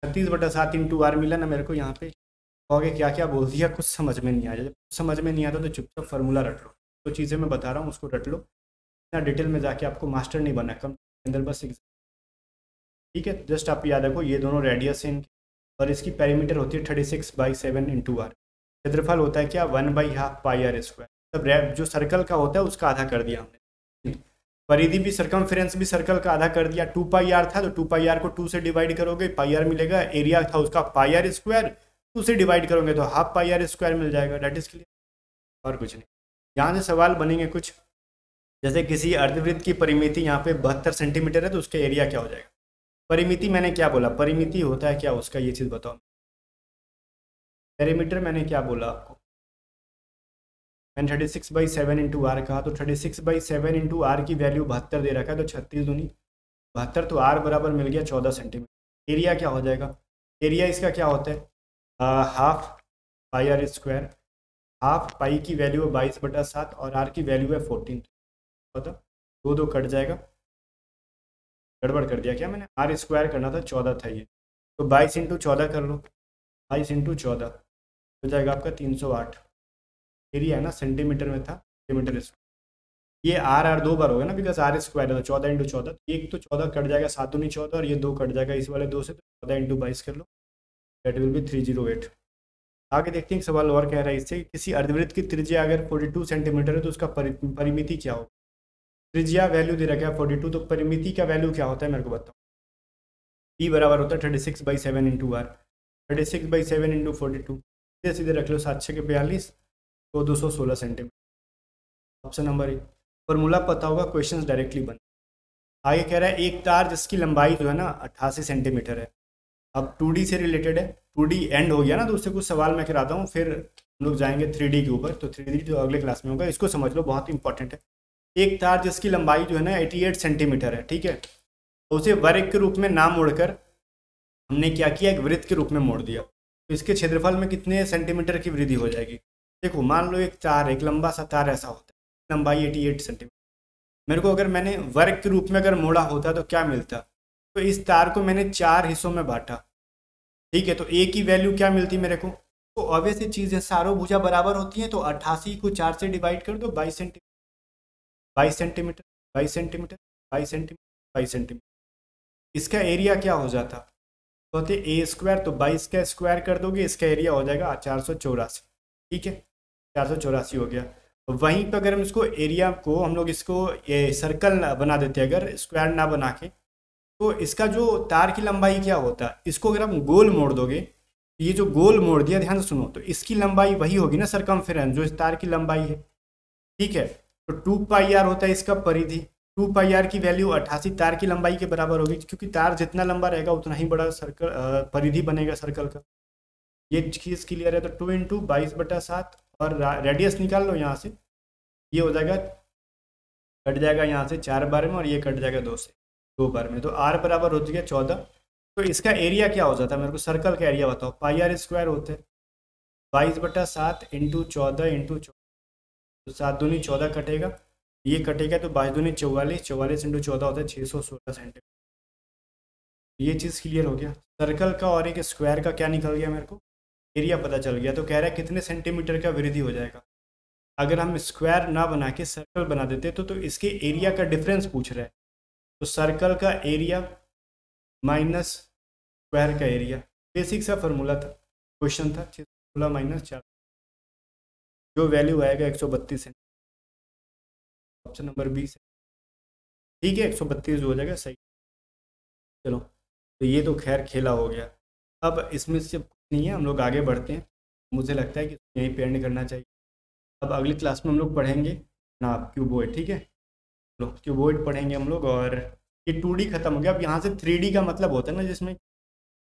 36/7 इंटू आर मिला ना मेरे को यहाँ पे। कहोगे क्या क्या बोल दिया, कुछ समझ में नहीं आया। जब समझ में नहीं आता तो चुपचाप फार्मूला रट लो। तो चीज़ें मैं बता रहा हूँ उसको रट लो, इतना डिटेल में जाके आपको मास्टर नहीं बनना, कम के अंदर बस एग्जाम। ठीक है, जस्ट आप याद रखो ये दोनों रेडियस है इनकी, और इसकी पेरीमीटर होती है 36/7 इंटू आर। क्षेत्रफल होता है क्या, 1/2 पाई आर स्क्वायर। मतलब जो सर्कल का होता है उसका आधा कर दिया हमने। परिधि भी, सरकमफ्रेंस भी सर्कल का आधा कर दिया। 2 पाई आर था तो 2 पाई आर को 2 से डिवाइड करोगे, पाई आर मिलेगा। एरिया था उसका पाई आर स्क्वायर, 2 से डिवाइड करोगे तो हाफ पाई आर स्क्वायर मिल जाएगा। डेट इज क्लियर, और कुछ नहीं। यहाँ से सवाल बनेंगे कुछ, जैसे किसी अर्धवृत्त की परिमिति यहाँ पे 72 सेंटीमीटर है तो उसका एरिया क्या हो जाएगा। परिमिति मैंने क्या बोला, परिमिति होता है क्या उसका, ये चीज़ बताओ। पेरीमीटर मैंने क्या बोला आपको, मैंने 36/7 इंटू आर कहा, तो 36/7 इंटू आर की वैल्यू 72 दे रखा है, तो 36 दूनी 72, तो आर बराबर मिल गया 14 सेंटीमीटर। एरिया क्या हो जाएगा, एरिया इसका क्या होता है, half pi r square. Half pi की वैल्यू है 22/7 और आर की वैल्यू है 14, तो 2 कट जाएगा। गड़बड़ कर दिया क्या मैंने, आर स्क्वायर करना था, 14 था ये, तो 22 इंटू 14 कर लो। 22 इंटू 14 हो जाएगा आपका 308। एरिया है ना, सेंटीमीटर में था, सेंटीमीटर स्क्वायर। ये आर आर 2 बार होगा ना, बिकॉज आर स्क्वायर है, तो 14 इंटू 14, एक तो 14 कट जाएगा, 7 दूनी 14, और ये 2 कट जाएगा इस वाले 2 से, तो 14 इंटू 22 कर लो, दैट विल बी 308। आगे देखते हैं, सवाल और कह रहा है इससे, किसी अर्धवृत्त की त्रिज्या अगर 42 सेंटीमीटर है तो उसका परिमिति क्या हो। त्रिज्या वैल्यू दे रखा है 42, तो परिमिति का वैल्यू क्या होता है मेरे को बताओ। ई बराबर होता है 36/7 इंटू आर। 36/7 इंटू 42, सीधे सीधे रख लो, 7 6 के 42, तो 216 centimetre. Option number A. Formula पता होगा, क्वेश्चंस डायरेक्टली बन। आगे कह रहा है एक तार जिसकी लंबाई जो है ना 88 सेंटीमीटर है। अब 2D से रिलेटेड है, 2D एंड हो गया ना, तो उससे कुछ सवाल मैं कराता हूँ, फिर हम लोग जाएंगे 3D के ऊपर। तो 3D जो अगले क्लास में होगा, इसको समझ लो, बहुत इंपॉर्टेंट है। एक तार जिसकी लंबाई जो है ना 88 सेंटीमीटर है, ठीक है, तो उसे वर्ग के रूप में ना मोड़कर हमने क्या किया, एक वृत्त के रूप में मोड़ दिया। तो इसके क्षेत्रफल में कितने सेंटीमीटर की वृद्धि हो जाएगी। देखो मान लो एक तार, एक लंबा सा तार ऐसा होता है, लंबाई 88 सेंटीमीटर। मेरे को अगर मैंने वर्ग के रूप में अगर मोड़ा होता तो क्या मिलता, तो इस तार को मैंने 4 हिस्सों में बांटा, ठीक है, तो ए की वैल्यू क्या मिलती मेरे को। तो ऑब्वियस चीज़ है, सारों भुजा बराबर होती है, तो 88 को 4 से डिवाइड कर दो, 22 centimetre, 22 centimetre, 22 centimetre, 22 centimetre, 22 centimetre. इसका एरिया क्या हो जाता, तो होते ए स्क्वायर, तो 22 का स्क्वायर कर दोगे, इसका एरिया हो जाएगा 484। ठीक है, 484 हो गया। वहीं पर अगर हम इसको एरिया को, हम लोग इसको ये सर्कल बना देते, अगर स्क्वायर ना बना के, तो इसका जो तार की लंबाई क्या होता है, इसको अगर हम गोल मोड़ दोगे, ये जो गोल मोड़ दिया, ध्यान से सुनो, तो इसकी लंबाई वही होगी ना सरकमफेरेंस, जो इस तार की लंबाई है। ठीक है, तो 2 पाई आर होता है इसका परिधि। 2 पाई आर की वैल्यू 88 तार की लंबाई के बराबर होगी, क्योंकि तार जितना लंबा रहेगा उतना ही बड़ा सर्कल परिधि बनेगा सर्कल का। ये चीज़ क्लियर है। तो 2 इंटू 22/7, और रेडियस निकाल लो यहाँ से, ये हो जाएगा, कट जाएगा यहाँ से 4 बार में, और ये कट जाएगा 2 से 2 बार में, तो आर बराबर हो गया 14। तो इसका एरिया क्या हो जाता है, मेरे को सर्कल का एरिया बताओ। पाई आर स्क्वायर होता है, 22/7 इंटू 14 इंटू 14, तो 7 दूनी 14 कटेगा, ये कटेगा तो 22 दूनी 44, 44 इंटू 14 होता है 616 सेंटीमीटर। ये चीज़ क्लियर हो गया। सर्कल का और एक स्क्वायर का क्या निकल गया, मेरे को एरिया पता चल गया। तो कह रहा है कितने सेंटीमीटर का वृद्धि हो जाएगा। अगर हम स्क्वायर ना बना के सर्कल बना देते तो इसके एरिया का डिफरेंस पूछ रहा है। तो सर्कल का एरिया माइनस स्क्वायर का एरिया, बेसिक सा फार्मूला था, क्वेश्चन था 616 माइनस 4, जो वैल्यू आएगा 132 है, ऑप्शन नंबर 20 है। ठीक है, 132 जो हो जाएगा सही। चलो, तो ये तो खैर खेला हो गया। अब इसमें से नहीं है, हम लोग आगे बढ़ते हैं। मुझे लगता है कि यहीं पे एंड करना चाहिए। अब अगली क्लास में हम लोग पढ़ेंगे ना क्यूबॉइड। ठीक है, चलो क्यूबॉइड पढ़ेंगे हम लोग। और ये 2D खत्म हो गया। अब यहाँ से 3D का मतलब होता है ना, जिसमें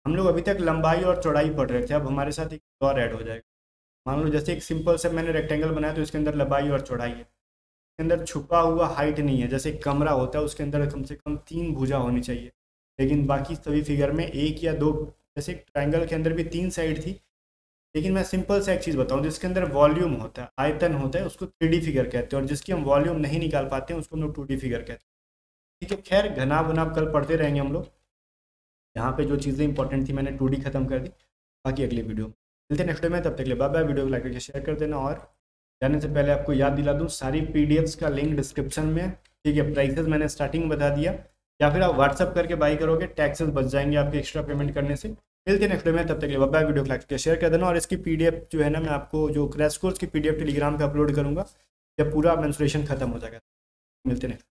हम लोग अभी तक लंबाई और चौड़ाई पढ़ रहे थे, अब हमारे साथ एक और ऐड हो जाएगा। मान लो जैसे एक सिंपल से मैंने रेक्टेंगल बनाया, तो इसके अंदर लंबाई और चौड़ाई है, इसके अंदर छुपा हुआ हाइट नहीं है। जैसे एक कमरा होता है, उसके अंदर कम से कम 3 भुजा होनी चाहिए, लेकिन बाकी सभी फिगर में 1 या 2। जैसे एक ट्राइंगल के अंदर भी 3 साइड थी, लेकिन मैं सिंपल से एक चीज़ बताऊं, जिसके अंदर वॉल्यूम होता है, आयतन होता है, उसको 3D फिगर कहते हैं, और जिसकी हम वॉल्यूम नहीं निकाल पाते हैं उसको हम लोग 2D फिगर कहते हैं। ठीक है, खैर घनाभ उनाभ कल पढ़ते रहेंगे हम लोग। यहाँ पे जो चीज़ें इंपॉर्टेंट थी मैंने 2D खत्म कर दी। बाकी अगली वीडियो मिलते हैं नेक्स्ट वीडियो में, तब तक के लिए बाय बाय। वीडियो को लाइक करके शेयर कर देना, और जाने से पहले आपको याद दिला दूँ, सारी PDFs का लिंक डिस्क्रिप्शन में। ठीक है, प्राइसेस मैंने स्टार्टिंग में बता दिया, या फिर आप व्हाट्सअप करके बाई करोगे, टैक्सेस बच जाएंगे आपके एक्स्ट्रा पेमेंट करने से। मिलते हैं नेक्स्ट वीडियो में, तब तक के लिए बाय बाय। वीडियो को लाइक करके शेयर कर देना, और इसकी PDF जो है ना, मैं आपको जो क्रैश कोर्स की PDF टेलीग्राम पे अपलोड करूँगा जब पूरा मेंस्ट्रुएशन खत्म हो जाएगा। मिलते हैं नेक्स्ट।